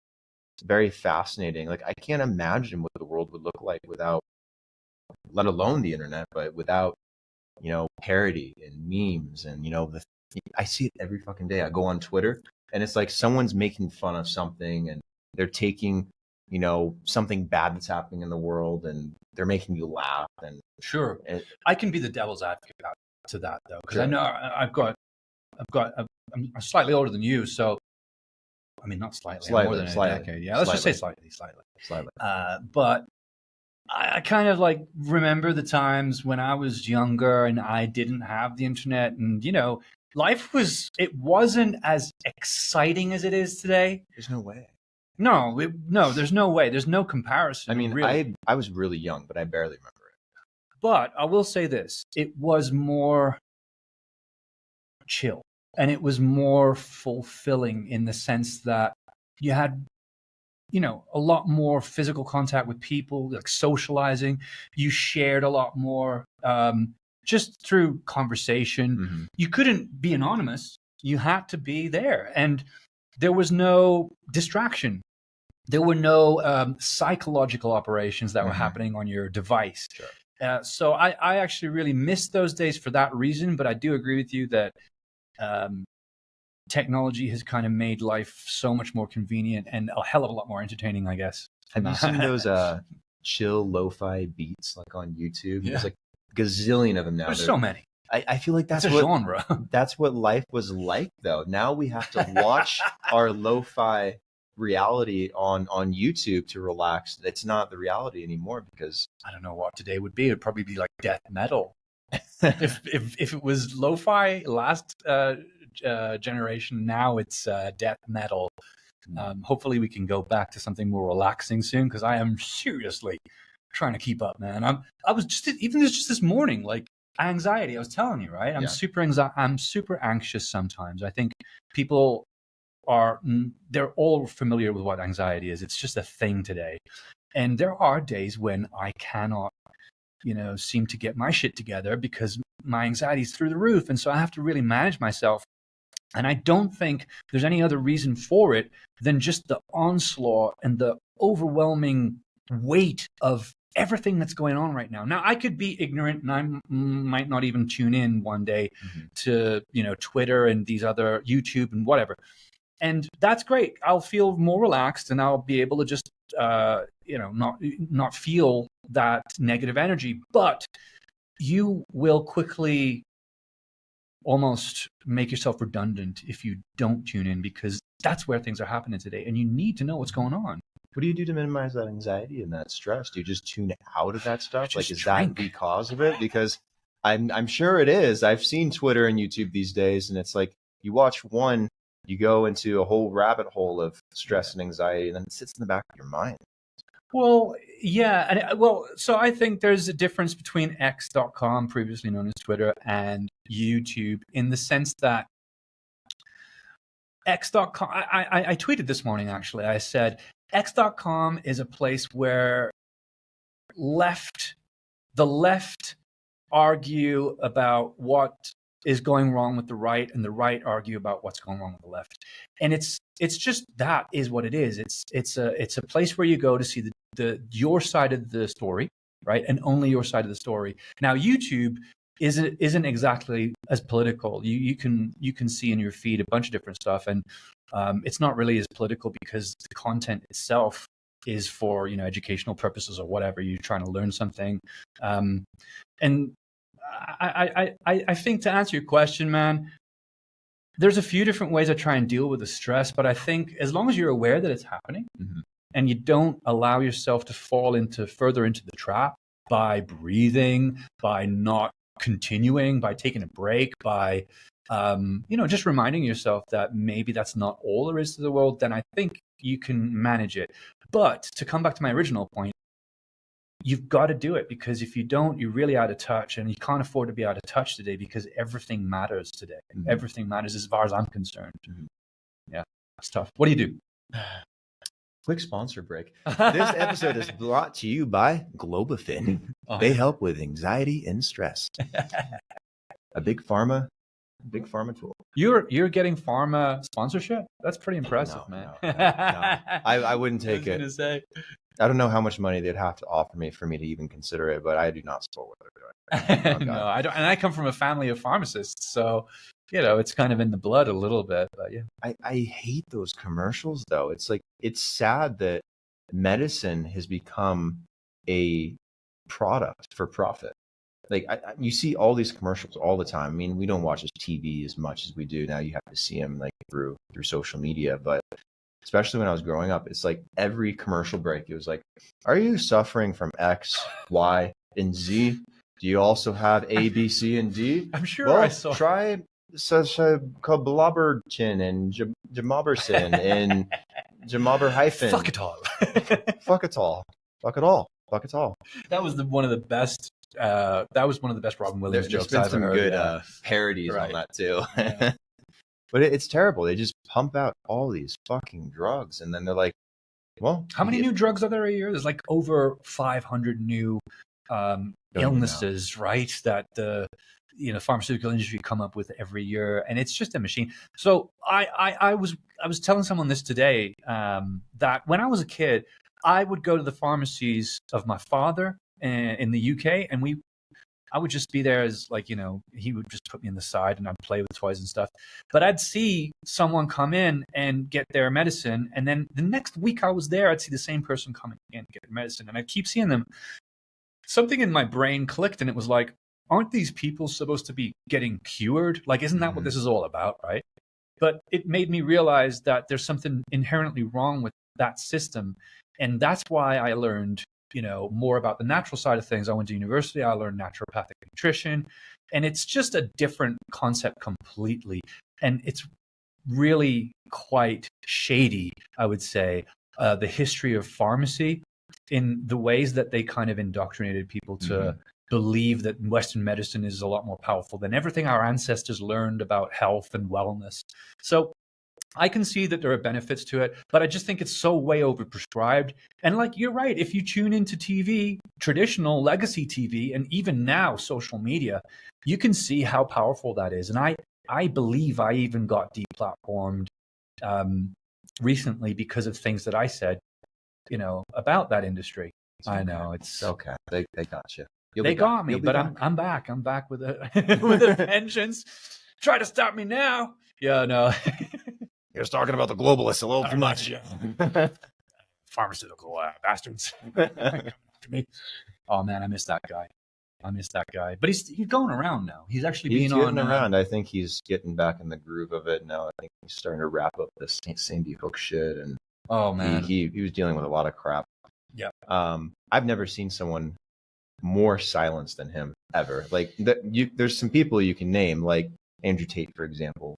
very fascinating. Like I can't imagine what the world would look like without, let alone the internet, but without, you know, parody and memes and, you know, I see it every fucking day. I go on Twitter and it's like someone's making fun of something and they're taking, you know, something bad that's happening in the world and they're making you laugh. And sure, I can be the devil's advocate to that though, because I know I'm slightly older than you, so I mean not slightly, more than a decade. Yeah, let's just say slightly. But I kind of like remember the times when I was younger and I didn't have the internet, and you know, it wasn't as exciting as it is today. There's no way. No, there's no way. There's no comparison. I mean, really. I was really young, but I barely remember it. But I will say this, it was more chill and it was more fulfilling in the sense that you had, you know, a lot more physical contact with people, like socializing. You shared a lot more just through conversation. You couldn't be anonymous. You had to be there. And there was no distraction. There were no psychological operations that were happening on your device. Sure. So I actually really miss those days for that reason. But I do agree with you that technology has kind of made life so much more convenient and a hell of a lot more entertaining, I guess. Have you seen those chill lo-fi beats like on YouTube? There's like a gazillion of them now. There's so many. I feel like that's a genre. That's what life was like, though. Now we have to watch our lo-fi reality on YouTube to relax. It's not the reality anymore because I don't know what today would be. It'd probably be like death metal. if it was lo-fi last generation, now it's death metal. Hopefully we can go back to something more relaxing soon, because I am seriously trying to keep up, man. I was just this morning, like anxiety. I was telling you, right? I'm super anxious sometimes. I think people they're all familiar with what anxiety is. It's just a thing today. And there are days when I cannot, seem to get my shit together because my anxiety is through the roof. And so I have to really manage myself. And I don't think there's any other reason for it than just the onslaught and the overwhelming weight of everything that's going on right now. Now, I could be ignorant and I might not even tune in one day to, Twitter and these other YouTube and whatever. And that's great. I'll feel more relaxed and I'll be able to just, not feel that negative energy. But you will quickly almost make yourself redundant if you don't tune in, because that's where things are happening today. And you need to know what's going on. What do you do to minimize that anxiety and that stress? Do you just tune out of that stuff? Like, is that the cause of it? Because I'm sure it is. I've seen Twitter and YouTube these days, and it's like you watch one, you go into a whole rabbit hole of stress and anxiety, and then it sits in the back of your mind. Well, yeah. So I think there's a difference between X.com, previously known as Twitter, and YouTube, in the sense that X.com, I tweeted this morning, actually. I said, X.com is a place where the left argue about what is going wrong with the right, and the right argue about what's going wrong with the left. And it's just, that is what it is. It's a place where you go to see your side of the story, right? And only your side of the story. Now, YouTube isn't exactly as political. You can see in your feed a bunch of different stuff, and it's not really as political because the content itself is for educational purposes or whatever. You're trying to learn something, and I think, to answer your question, man, there's a few different ways I try and deal with the stress, but I think as long as you're aware that it's happening and you don't allow yourself to fall further into the trap by breathing, by not continuing, by taking a break, by just reminding yourself that maybe that's not all there is to the world, then I think you can manage it. But to come back to my original point, you've got to do it, because if you don't, you're really out of touch, and you can't afford to be out of touch today, because everything matters today. Everything matters as far as I'm concerned. Yeah, it's tough. What do you do? Quick sponsor break. This episode is brought to you by Globofin. They help with anxiety and stress. A big pharma tool. You're getting Pharma sponsorship? That's pretty impressive, man. No. I wouldn't take it. I don't know how much money they'd have to offer me for me to even consider it, but I do not support what they're doing. No, I don't. And I come from a family of pharmacists, so it's kind of in the blood a little bit. But yeah, I hate those commercials, though. It's like, it's sad that medicine has become a product for profit. Like, you see all these commercials all the time. I mean, we don't watch TV as much as we do now. You have to see them like through social media, but especially when I was growing up, it's like every commercial break, it was like, are you suffering from X, Y, and Z? Do you also have A, B, C, and D? I'm sure I saw. Try Cobblobberchin and Jamoberson and Jamobber hyphen. Fuck it all. Fuck it all. Fuck it all. Fuck it all. That was one of the best. That was one of the best Robin Williams jokes. There's been some good parodies on that too. Yeah. But it's terrible. They just pump out all these fucking drugs, and then they're like, well, how many new drugs are there a year? There's like over 500 new illnesses, right? That the pharmaceutical industry come up with every year, and it's just a machine. So I was telling someone this today, that when I was a kid, I would go to the pharmacies of my father in the UK, and I would just be there as he would just put me in the side and I'd play with toys and stuff. But I'd see someone come in and get their medicine, and then the next week I was there, I'd see the same person come in and get their medicine, and I'd keep seeing them. Something in my brain clicked, and it was like, aren't these people supposed to be getting cured? Like, isn't that what this is all about, right? But it made me realize that there's something inherently wrong with that system. And that's why I learned, more about the natural side of things. I went to university, I learned naturopathic nutrition, and it's just a different concept completely. And it's really quite shady, I would say, the history of pharmacy in the ways that they kind of indoctrinated people to believe that Western medicine is a lot more powerful than everything our ancestors learned about health and wellness. So I can see that there are benefits to it, but I just think it's so way overprescribed. And you're right, if you tune into TV, traditional legacy TV, and even now social media, you can see how powerful that is. And I believe I even got deplatformed recently because of things that I said, about that industry. I know it's okay. They got you. They got me, but I'm back. I'm back with a with a vengeance. Try to stop me now. Yeah, no. You're talking about the globalists a little too much. Pharmaceutical bastards. To me. Oh man, I miss that guy. But he's going around now. He's actually being getting around. I think he's getting back in the groove of it now. I think he's starting to wrap up this Sandy Hook shit, and oh man, he was dealing with a lot of crap. Yeah. I've never seen someone more silenced than him ever. There's some people you can name, like Andrew Tate, for example,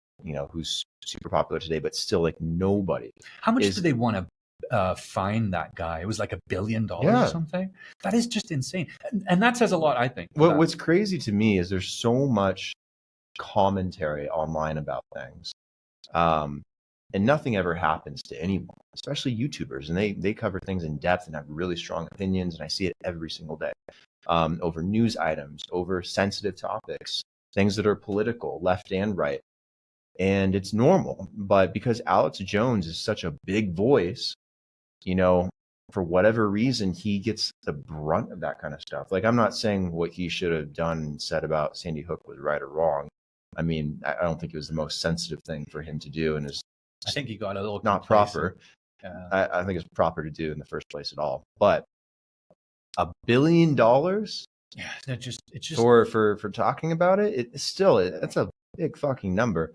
who's super popular today, but still nobody. How much do they want to fine that guy? It was like $1 billion or something. That is just insane. And that says a lot, I think. What's crazy to me is there's so much commentary online about things. And nothing ever happens to anyone, especially YouTubers. And they cover things in depth and have really strong opinions. And I see it every single day, over news items, over sensitive topics, things that are political, left and right. And it's normal. But because Alex Jones is such a big voice, for whatever reason, he gets the brunt of that kind of stuff. I'm not saying what he should have done and said about Sandy Hook was right or wrong. I mean, I don't think it was the most sensitive thing for him to do, and I think he got a little not proper. I think it's proper to do in the first place at all. But $1 billion, yeah, it's just for talking about it. That's a big fucking number.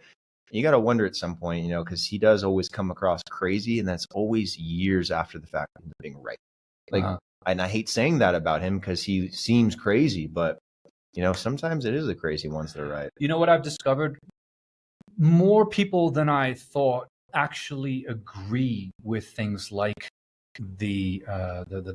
You got to wonder at some point, because he does always come across crazy, and that's always years after the fact of being right. And I hate saying that about him because he seems crazy, but sometimes it is the crazy ones that are right. You know what I've discovered? More people than I thought actually agree with things like the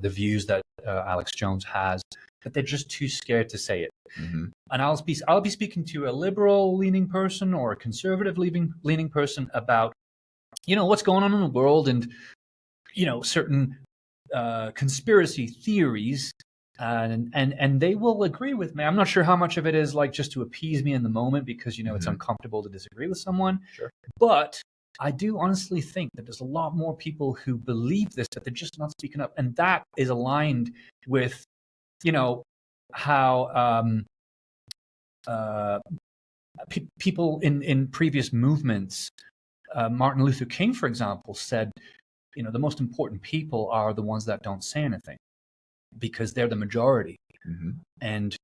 views that Alex Jones has, but they're just too scared to say it. Mm-hmm. And I'll be speaking to a liberal leaning person or a conservative leaning person about what's going on in the world and certain conspiracy theories, and they will agree with me. I'm not sure how much of it is just to appease me in the moment because it's uncomfortable to disagree with someone. Sure. But I do honestly think that there's a lot more people who believe this, that they're just not speaking up, and that is aligned with how people in previous movements, Martin Luther King, for example, said, the most important people are the ones that don't say anything because they're the majority. Mm-hmm. And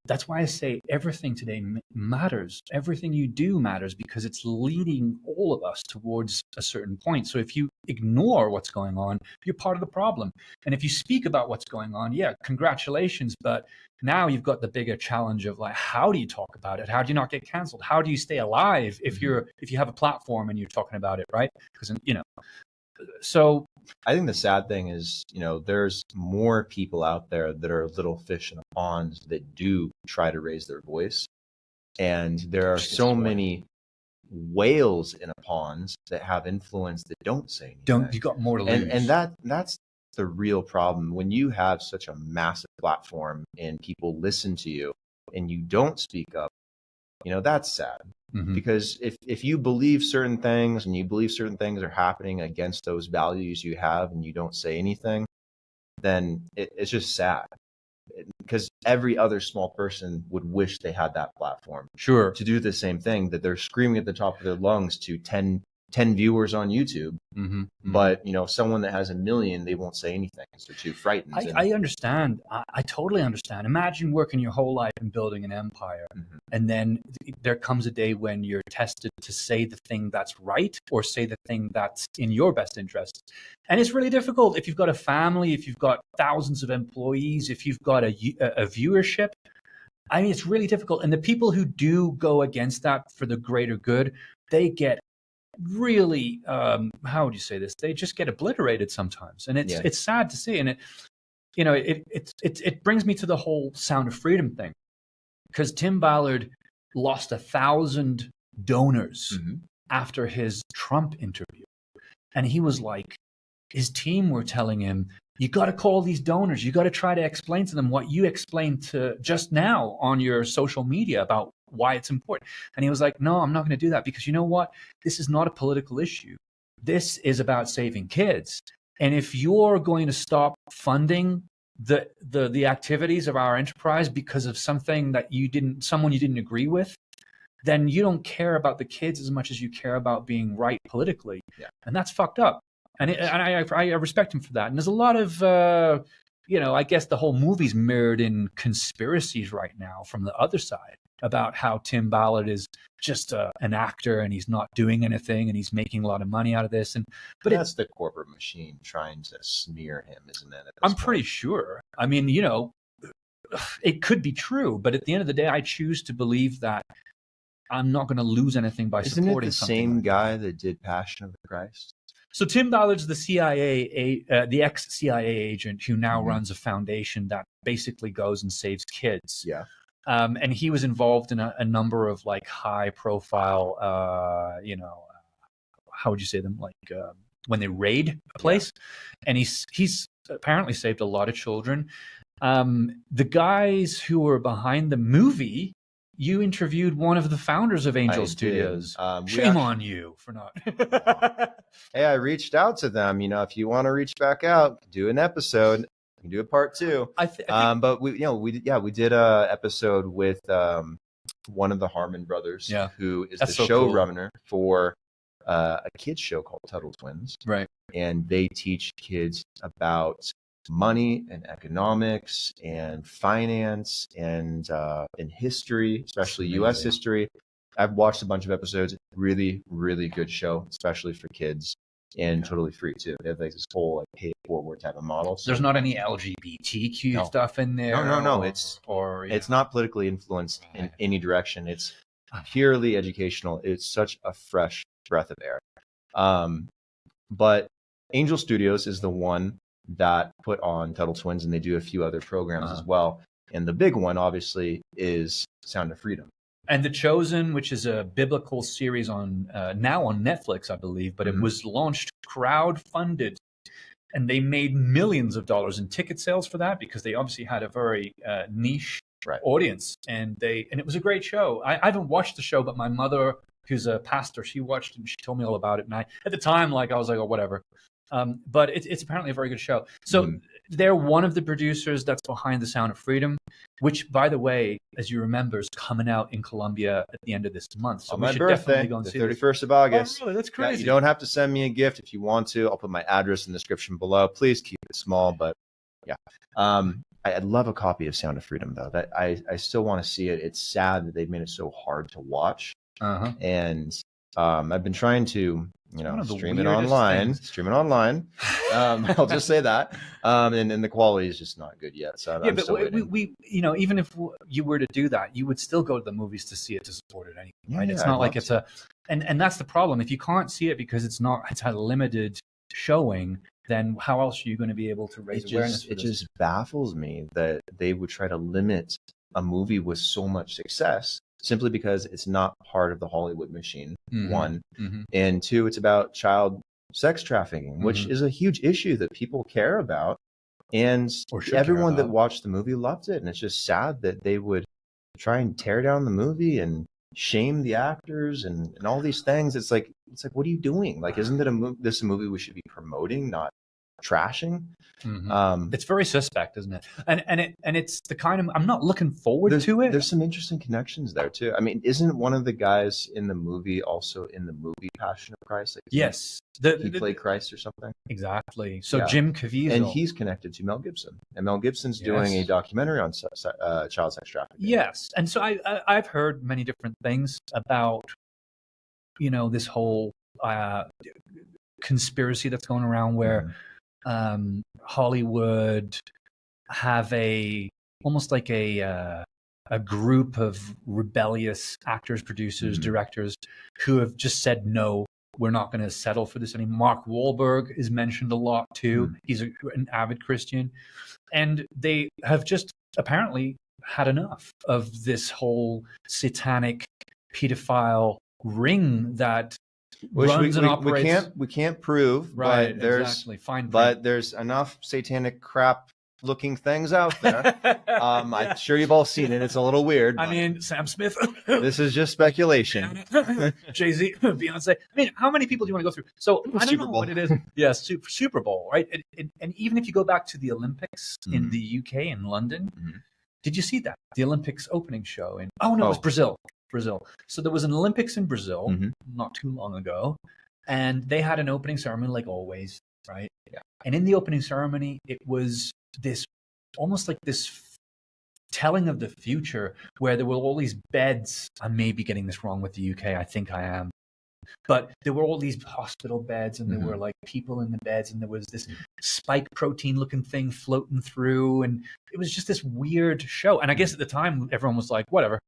that's why I say everything today matters. Everything you do matters because it's leading all of us towards a certain point. So if you ignore what's going on, you're part of the problem. And if you speak about what's going on, yeah, congratulations. But now you've got the bigger challenge of how do you talk about it? How do you not get canceled? How do you stay alive if you have a platform and you're talking about it, right? Because so I think the sad thing is, there's more people out there that are little fish in a pond that do try to raise their voice. And there are so many whales in a pond that have influence that don't say anything. You got more to lose. And that's the real problem. When you have such a massive platform and people listen to you and you don't speak up, that's sad. Because if you believe certain things and you believe certain things are happening against those values you have and you don't say anything, then it's just sad. Because every other small person would wish they had that platform. Sure. To do the same thing that they're screaming at the top of their lungs to 10 viewers on YouTube. But, someone that has 1 million, they won't say anything because they're too frightened. I understand. I totally understand. Imagine working your whole life and building an empire. And then there comes a day when you're tested to say the thing that's right or say the thing that's in your best interest. And it's really difficult if you've got a family, if you've got thousands of employees, if you've got a viewership. I mean, it's really difficult. And the people who do go against that for the greater good, they get really, how would you say this? They just get obliterated sometimes. And it's sad to see. And it brings me to the whole Sound of Freedom thing. Because Tim Ballard lost 1,000 donors after his Trump interview. And he was like, his team were telling him, you got to call these donors. You got to try to explain to them what you explained to just now on your social media about why it's important. And he was like, no, I'm not going to do that because you know what? This is not a political issue. This is about saving kids. And if you're going to stop funding the activities of our enterprise because of someone you didn't agree with, then you don't care about the kids as much as you care about being right politically. And that's fucked up. And I respect him for that. And there's a lot of, I guess the whole movie's mirrored in conspiracies right now from the other side about how Tim Ballard is just an actor and he's not doing anything and he's making a lot of money out of this. But that's the corporate machine trying to smear him, isn't it? I'm pretty sure. I mean, it could be true, but at the end of the day, I choose to believe that I'm not going to lose anything by supporting something. Isn't it the same guy that did Passion of the Christ? So Tim Ballard's the the ex-CIA agent who now runs a foundation that basically goes and saves kids. Yeah. And he was involved in a number of like high-profile, how would you say them? Like when they raid a place, and he's apparently saved a lot of children. The guys who were behind the movie. You interviewed one of the founders of Angel Studios. Shame on you for not. Hey, I reached out to them. If you want to reach back out, do an episode. You can do a part 2. But we did a episode with one of the Harmon brothers, who is the showrunner for a kids show called Tuttle Twins. Right. And they teach kids about money and economics and finance and history, especially U.S. history. I've watched a bunch of episodes. Really, really good show, especially for kids, and totally free too. They have like this whole like pay it forward type of model. So there's not any LGBTQ stuff in there. No. It's not politically influenced in any direction. It's purely educational. It's such a fresh breath of air. But Angel Studios is the one that put on Tuttle Twins, and they do a few other programs as well. And the big one, obviously, is Sound of Freedom. And The Chosen, which is a biblical series on now on Netflix, I believe, but it was launched crowd-funded, and they made millions of dollars in ticket sales for that because they obviously had a very niche audience, and it was a great show. I haven't watched the show, but my mother, who's a pastor, she watched it and she told me all about it. And at the time, I was like, oh, whatever. But it's apparently a very good show. So they're one of the producers that's behind The Sound of Freedom, which, by the way, as you remember, is coming out in Colombia at the end of this month. So on my birthday, the 31st of August. Oh, really? That's crazy. You don't have to send me a gift if you want to. I'll put my address in the description below. Please keep it small, but yeah. I'd love a copy of Sound of Freedom, though. That I still want to see it. It's sad that they've made it so hard to watch. And I've been trying to stream it online. I'll just say that. And the quality is just not good yet. So I'm still waiting. we even if you were to do that, you would still go to the movies to see it, to support it anyway, right? It's not like it's and that's the problem. If you can't see it because it's a limited showing, then how else are you going to be able to raise awareness for this? It just baffles me that they would try to limit a movie with so much success simply because it's not part of the Hollywood machine, one. And two, it's about child sex trafficking, which is a huge issue that people care about. And everyone that watched the movie loved it. And it's just sad that they would try and tear down the movie and shame the actors and all these things. It's like, what are you doing? Like, isn't it this a movie we should be promoting, not trashing? It's very suspect, isn't it? And it's the kind of, I'm not looking forward to it. There's some interesting connections there too. I mean, isn't one of the guys in the movie also in the movie Passion of Christ? Like, yes, he played Christ or something. Exactly. So Jim Caviezel, and he's connected to Mel Gibson, and Mel Gibson's doing a documentary on child sex trafficking. Yes, and so I've heard many different things about, you know, this whole conspiracy that's going around where Hollywood have almost like a group of rebellious actors, producers, directors who have just said, no, we're not going to settle for this anymore. Mark Wahlberg is mentioned a lot too. He's an avid Christian. And they have just apparently had enough of this whole satanic pedophile ring that runs and operates. We can't prove, right? But there's exactly. Fine, but there's enough satanic crap looking things out there. I'm sure you've all seen it. It's a little weird. I mean, Sam Smith. This is just speculation. Jay-Z, Beyonce. I mean, how many people do you want to go through? So I don't know what it is. Yes, Super Bowl, right? And even if you go back to the Olympics in the UK in London, did you see that? The Olympics opening show in, it was Brazil. So there was an Olympics in Brazil not too long ago, and they had an opening ceremony like always, right? Yeah. And in the opening ceremony, it was this almost like this telling of the future where there were all these beds. I may be getting this wrong with the UK. I think I am. But there were all these hospital beds, and there were like people in the beds, and there was this spike protein looking thing floating through, and it was just this weird show. And I guess at the time, everyone was like, whatever.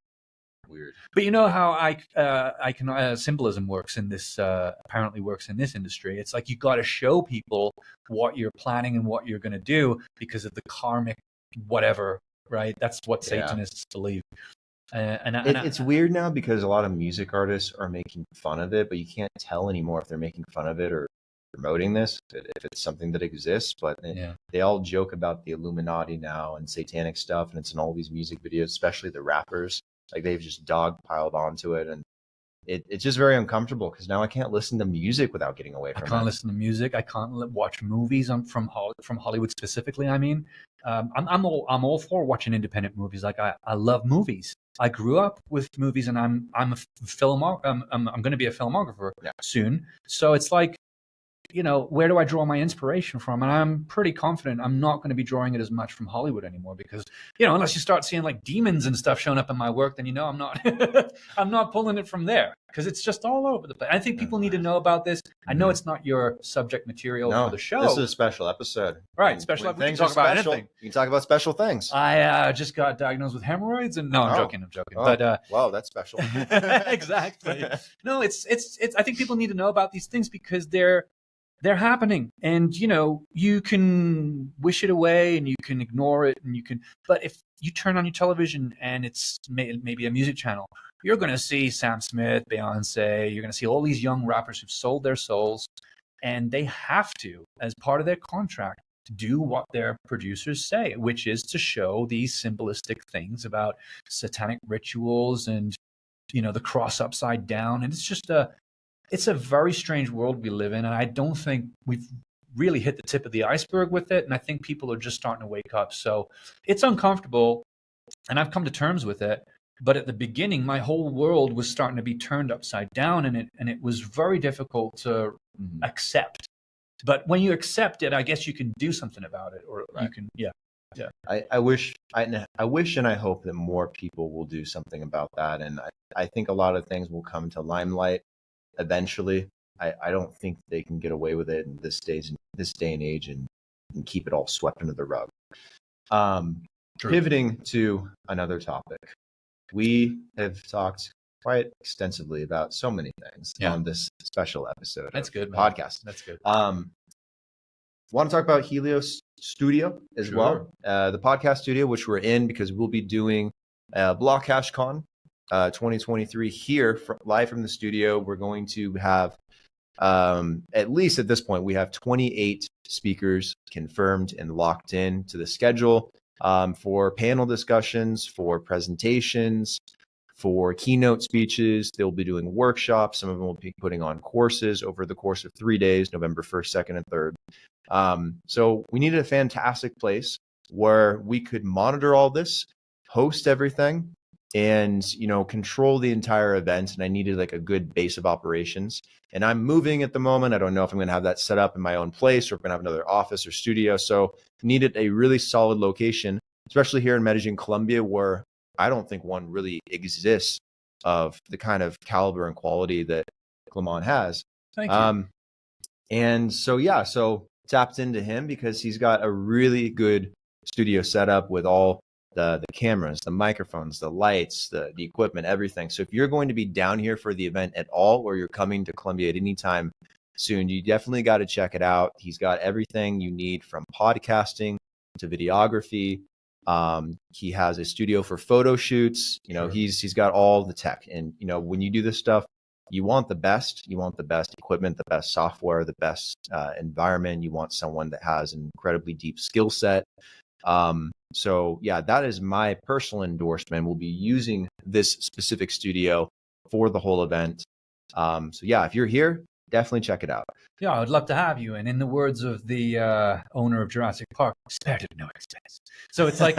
Weird. But you know how symbolism works in this, apparently works in this industry. It's like you got to show people what you're planning and what you're going to do because of the karmic whatever, right? That's what Satanists believe. It's weird now because a lot of music artists are making fun of it, but you can't tell anymore if they're making fun of it or promoting this, if it's something that exists. But they all joke about the Illuminati now and satanic stuff, and it's in all these music videos, especially the rappers. Like they've just dogpiled onto it, and it's just very uncomfortable because now I can't listen to music without getting away from it. I can't listen to music. I can't watch movies. From Hollywood specifically. I mean, I'm all for watching independent movies. Like I love movies. I grew up with movies, and I'm a filmographer. I'm going to be a filmographer soon. So it's like, you know, where do I draw my inspiration from? And I'm pretty confident I'm not going to be drawing it as much from Hollywood anymore because, you know, unless you start seeing like demons and stuff showing up in my work, then you know I'm not I'm not pulling it from there because it's just all over the place. I think people need to know about this. I know it's not your subject material for the show. This is a special episode. Right, special episode. We can talk about anything. You can talk about special things. I just got diagnosed with hemorrhoids, and I'm joking. Oh, but wow, that's special. Exactly. No, it's. I think people need to know about these things because they're happening, and you know, you can wish it away and you can ignore it, and you can, but if you turn on your television and it's maybe a music channel, you're going to see Sam Smith, Beyonce, you're going to see all these young rappers who've sold their souls, and they have to, as part of their contract, do what their producers say, which is to show these symbolistic things about satanic rituals and, you know, the cross upside down. And it's just it's a very strange world we live in, and I don't think we've really hit the tip of the iceberg with it, and I think people are just starting to wake up. So it's uncomfortable, and I've come to terms with it, but at the beginning, my whole world was starting to be turned upside down, and it was very difficult to accept. But when you accept it, I guess you can do something about it, or you can, I wish and I hope that more people will do something about that, and I think a lot of things will come to limelight eventually. I don't think they can get away with it in this day and age and keep it all swept under the rug. Pivoting to another topic, we have talked quite extensively about so many things on this special episode. That's good, man. Podcast. That's good. Want to talk about Helios Studio as well, the podcast studio, which we're in because we'll be doing BlockHash Con 2023 here live from the studio. We're going to have, at least at this point, we have 28 speakers confirmed and locked in to the schedule for panel discussions, for presentations, for keynote speeches. They'll be doing workshops. Some of them will be putting on courses over the course of 3 days, November 1st, 2nd, and 3rd. So we needed a fantastic place where we could monitor all this, host everything, and, control the entire event. And I needed like a good base of operations. And I'm moving at the moment. I don't know if I'm going to have that set up in my own place or if I'm going to have another office or studio. So needed a really solid location, especially here in Medellín, Colombia, where I don't think one really exists of the kind of caliber and quality that Clément has. Thank you. And so tapped into him because he's got a really good studio setup with all the cameras, the microphones, the lights, the equipment, everything. So if you're going to be down here for the event at all, or you're coming to Colombia at any time soon, you definitely got to check it out. He's got everything you need from podcasting to videography. He has a studio for photo shoots. Sure. He's got all the tech. And, when you do this stuff, you want the best. You want the best equipment, the best software, the best environment. You want someone that has an incredibly deep skill set. So yeah, that is my personal endorsement. We'll be using this specific studio for the whole event. So yeah, if you're here, definitely check it out. Yeah, I would love to have you. And in the words of the owner of Jurassic Park, spared at no expense. So it's like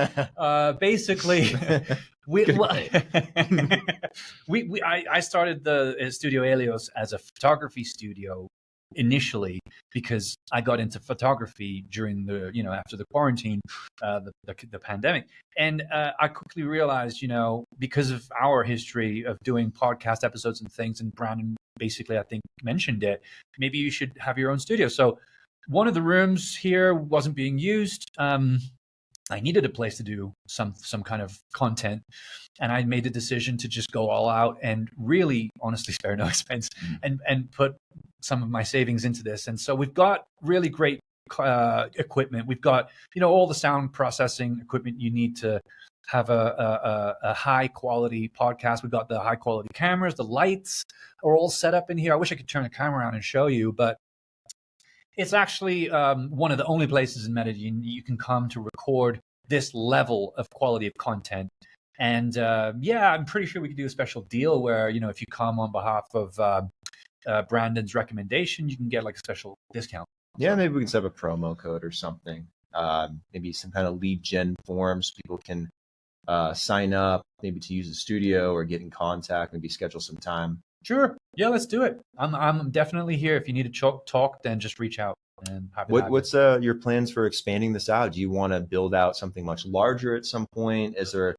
basically, I started the Estudio Helios as a photography studio initially because I got into photography during the, after the quarantine, the pandemic. And I quickly realized, because of our history of doing podcast episodes and things, and Brandon basically, I think, mentioned it, maybe you should have your own studio. So one of the rooms here wasn't being used. I needed a place to do some kind of content, and I made the decision to just go all out and really, honestly, spare no expense and put some of my savings into this. And so we've got really great equipment. We've got, all the sound processing equipment you need to have a high quality podcast. We've got the high quality cameras, the lights are all set up in here. I wish I could turn the camera around and show you, but it's actually one of the only places in Medellín you can come to record this level of quality of content. And I'm pretty sure we could do a special deal where, if you come on behalf of Brandon's recommendation, you can get like a special discount. Yeah, maybe we can set up a promo code or something. Maybe some kind of lead gen forms. People can sign up, maybe to use the studio or get in contact, maybe schedule some time. Sure. Yeah, let's do it. I'm definitely here. If you need to talk, then just reach out. And what's your plans for expanding this out? Do you want to build out something much larger at some point? Is there a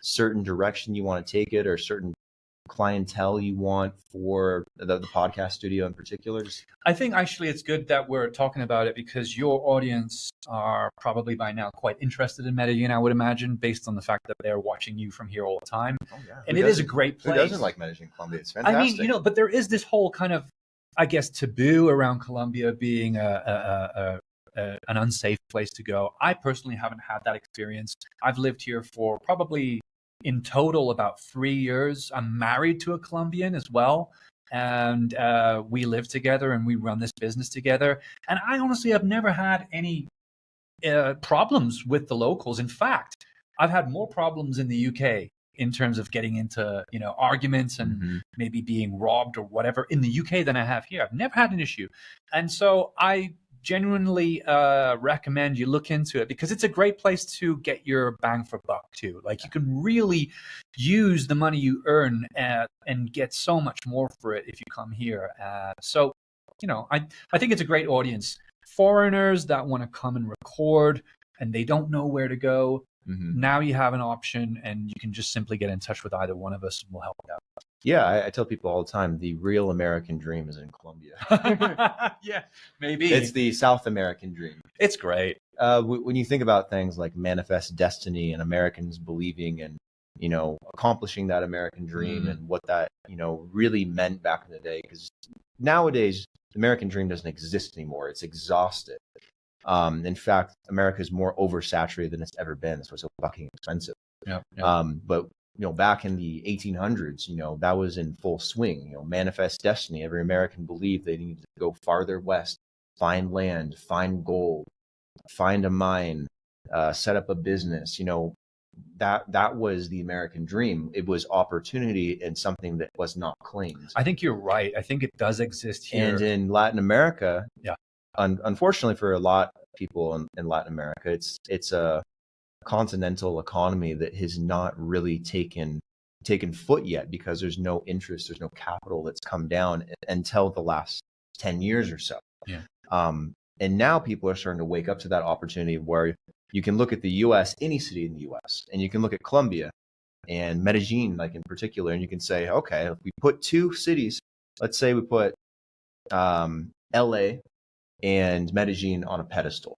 certain direction you want to take it, or certain clientele you want for the podcast studio in particular? I think actually it's good that we're talking about it because your audience are probably by now quite interested in Medellín, I would imagine, based on the fact that they're watching you from here all the time. Oh, yeah. And it is a great place. Who doesn't like Medellín, Colombia? It's fantastic. I mean, but there is this whole kind of, I guess, taboo around Colombia being an unsafe place to go. I personally haven't had that experience. I've lived here for probably in total about 3 years. I'm married to a Colombian as well. And we live together and we run this business together. And I honestly have never had any problems with the locals. In fact, I've had more problems in the UK in terms of getting into, arguments and maybe being robbed or whatever in the UK than I have here. I've never had an issue. And so I genuinely recommend you look into it because it's a great place to get your bang for buck too. Like you can really use the money you earn and get so much more for it if you come here. So, I think it's a great audience. Foreigners that want to come and record and they don't know where to go. Now you have an option and you can just simply get in touch with either one of us and we'll help you out. Yeah, I tell people all the time, the real American dream is in Colombia. Yeah, maybe. It's the South American dream. It's great. When you think about things like manifest destiny and Americans believing and, accomplishing that American dream and what that, really meant back in the day, because nowadays, the American dream doesn't exist anymore. It's exhausted. In fact, America is more oversaturated than it's ever been. That's why it's so fucking expensive. Yeah. But back in the 1800s, that was in full swing. Manifest destiny. Every American believed they needed to go farther west, find land, find gold, find a mine, set up a business. that was the American dream. It was opportunity and something that was not claimed. I think you're right. I think it does exist here. And in Latin America, yeah, unfortunately for a lot of people in Latin America, it's a continental economy that has not really taken foot yet, because there's no interest, there's no capital that's come down until the last 10 years or so. Yeah. And now people are starting to wake up to that opportunity, where you can look at the US, any city in the US, and you can look at Colombia and Medellín, like in particular, and you can say, okay, if we put two cities, let's say we put LA and Medellín on a pedestal.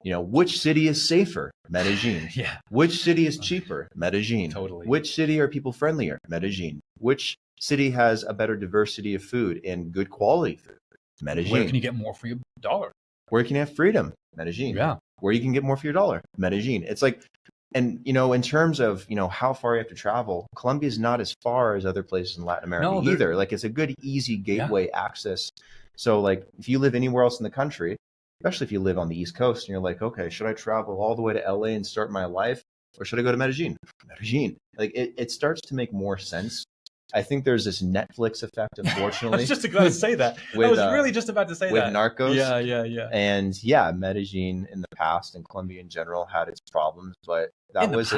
You know, which city is safer? Medellín. Yeah. Which city is cheaper? Medellín. Totally. Which city are people friendlier? Medellín. Which city has a better diversity of food and good quality food? Medellín. Where can you get more for your dollar? Where can you have freedom? Medellín. Yeah. Where you can get more for your dollar? Medellín. It's like, and you know, in terms of, you know, how far you have to travel, Colombia is not as far as other places in Latin America either. Like, it's a good, easy gateway access. So like, if you live anywhere else in the country, especially if you live on the East Coast and you're like, okay, should I travel all the way to LA and start my life, or should I go to Medellín? Medellín. Like, it starts to make more sense. I think there's this Netflix effect, unfortunately. I was just about to say that. With, I was really just about to say with that. Narcos. Yeah. And yeah, Medellín in the past and Colombia in general had its problems, but that was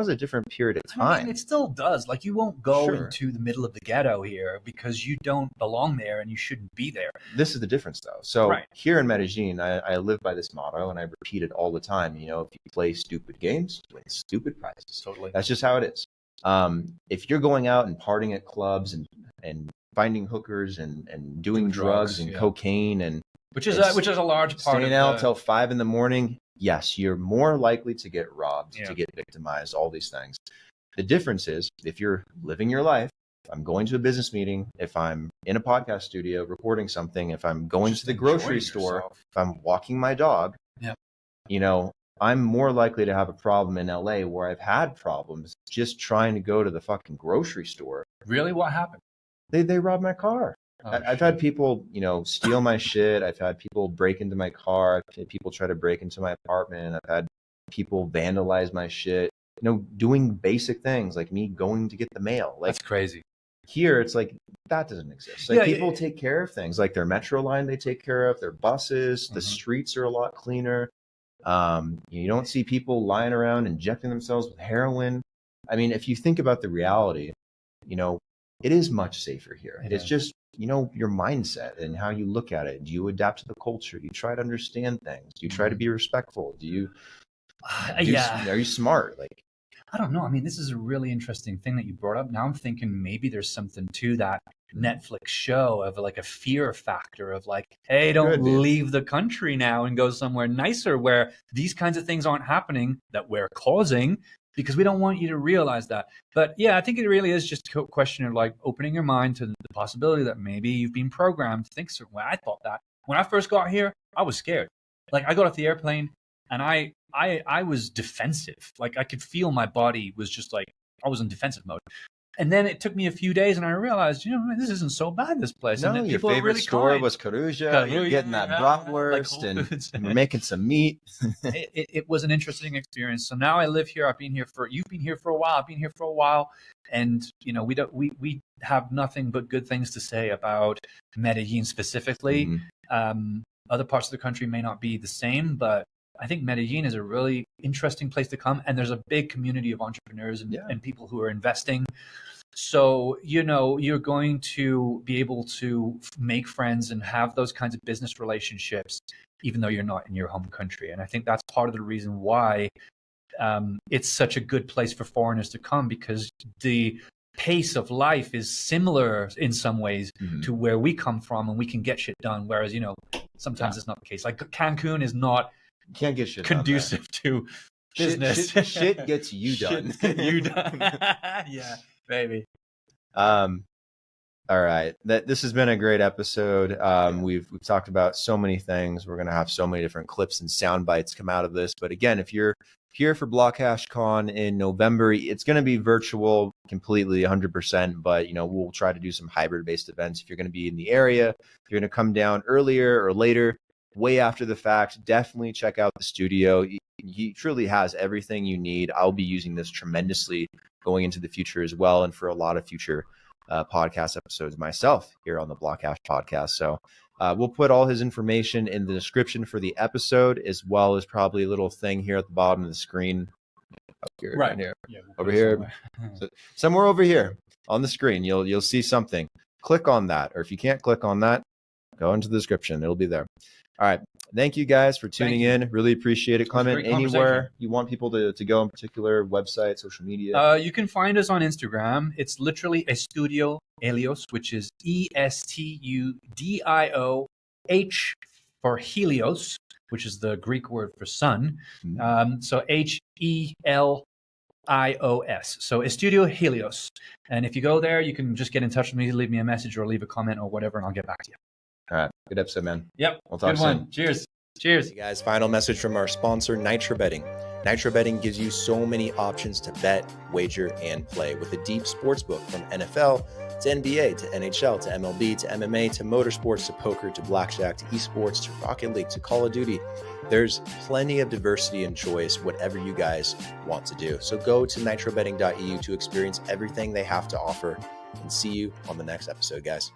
a different period of time. I mean, it still does. Like, you won't go into the middle of the ghetto here because you don't belong there and you shouldn't be there. This is the difference, though. So here in Medellín, I live by this motto, and I repeat it all the time. You know, if you play stupid games, win stupid prizes. Totally. That's just how it is. If you're going out and partying at clubs and finding hookers and doing drugs and cocaine, and which is a large part staying out till 5 a.m, yes, you're more likely to get robbed, to get victimized, all these things. The difference is, if you're living your life, if I'm going to a business meeting, if I'm in a podcast studio recording something, if I'm going to the grocery store, if I'm walking my dog, you know, I'm more likely to have a problem in LA, where I've had problems just trying to go to the fucking grocery store. Really? What happened? They robbed my car. I've had people, you know, steal my shit. I've had people break into my car. I've had people try to break into my apartment. I've had people vandalize my shit, you know, doing basic things like me going to get the mail. Like, that's crazy. Here, it's like, that doesn't exist. Like, people take care of things, like their metro line, they take care of their buses. The streets are a lot cleaner. You don't see people lying around injecting themselves with heroin. I mean, if you think about the reality, you know, it is much safer here. It's just, you know, your mindset and how you look at it. Do you adapt to the culture? Do you try to understand things? Do you try to be respectful? Do you, are you smart? Like, I don't know. I mean, this is a really interesting thing that you brought up. Now I'm thinking maybe there's something to that Netflix show of like a fear factor of like, hey, don't leave the country now and go somewhere nicer where these kinds of things aren't happening that we're causing, because we don't want you to realize that. But yeah, I think it really is just a question of like opening your mind to the possibility that maybe you've been programmed to think certain way. I thought that when I first got here, I was scared. Like, I got off the airplane and I was defensive. Like, I could feel my body was just like, I was in defensive mode. And then it took me a few days and I realized, you know, this isn't so bad, this place. No, and your favorite really store was Caruja. You're getting that bratwurst and we're making some meat. it was an interesting experience. So now I live here. You've been here for a while. I've been here for a while. And, you know, we have nothing but good things to say about Medellín specifically. Other parts of the country may not be the same, but I think Medellín is a really interesting place to come. And there's a big community of entrepreneurs and people who are investing. So, you know, you're going to be able to make friends and have those kinds of business relationships, even though you're not in your home country. And I think that's part of the reason why it's such a good place for foreigners to come, because the pace of life is similar in some ways to where we come from, and we can get shit done. Whereas, you know, sometimes it's not the case. Like, Cancun is not can't get shit conducive to business. Shit gets you done. You done. Yeah, baby. All right. This has been a great episode. We've talked about so many things. We're gonna have so many different clips and sound bites come out of this. But again, if you're here for BlockHash Con in November, it's gonna be virtual completely 100%, but you know, we'll try to do some hybrid based events. If you're gonna be in the area, if you're gonna come down earlier or later, way after the fact, definitely check out the studio. He truly has everything you need. I'll be using this tremendously going into the future as well, and for a lot of future podcast episodes myself here on the BlockHash Podcast. So we'll put all his information in the description for the episode, as well as probably a little thing here at the bottom of the screen. Here, right here, yeah, we'll over here, somewhere over here on the screen. You'll see something. Click on that, or if you can't click on that, go into the description. It'll be there. All right. Thank you guys for tuning in. Really appreciate it. Clément, anywhere you want people to go in particular, website, social media? You can find us on Instagram. It's literally Estudio Helios, which is ESTUDIO H for Helios, which is the Greek word for sun. So HELIOS. So Estudio Helios. And if you go there, you can just get in touch with me, leave me a message or leave a comment or whatever, and I'll get back to you. All right. Good episode, man. Yep. We'll talk soon. Cheers. Cheers. Hey guys, final message from our sponsor, Nitro Betting. Nitro Betting gives you so many options to bet, wager, and play with a deep sports book from NFL to NBA to NHL to MLB to MMA to motorsports to poker to blackjack to esports to Rocket League to Call of Duty. There's plenty of diversity and choice, whatever you guys want to do. So go to nitrobetting.eu to experience everything they have to offer, and see you on the next episode, guys.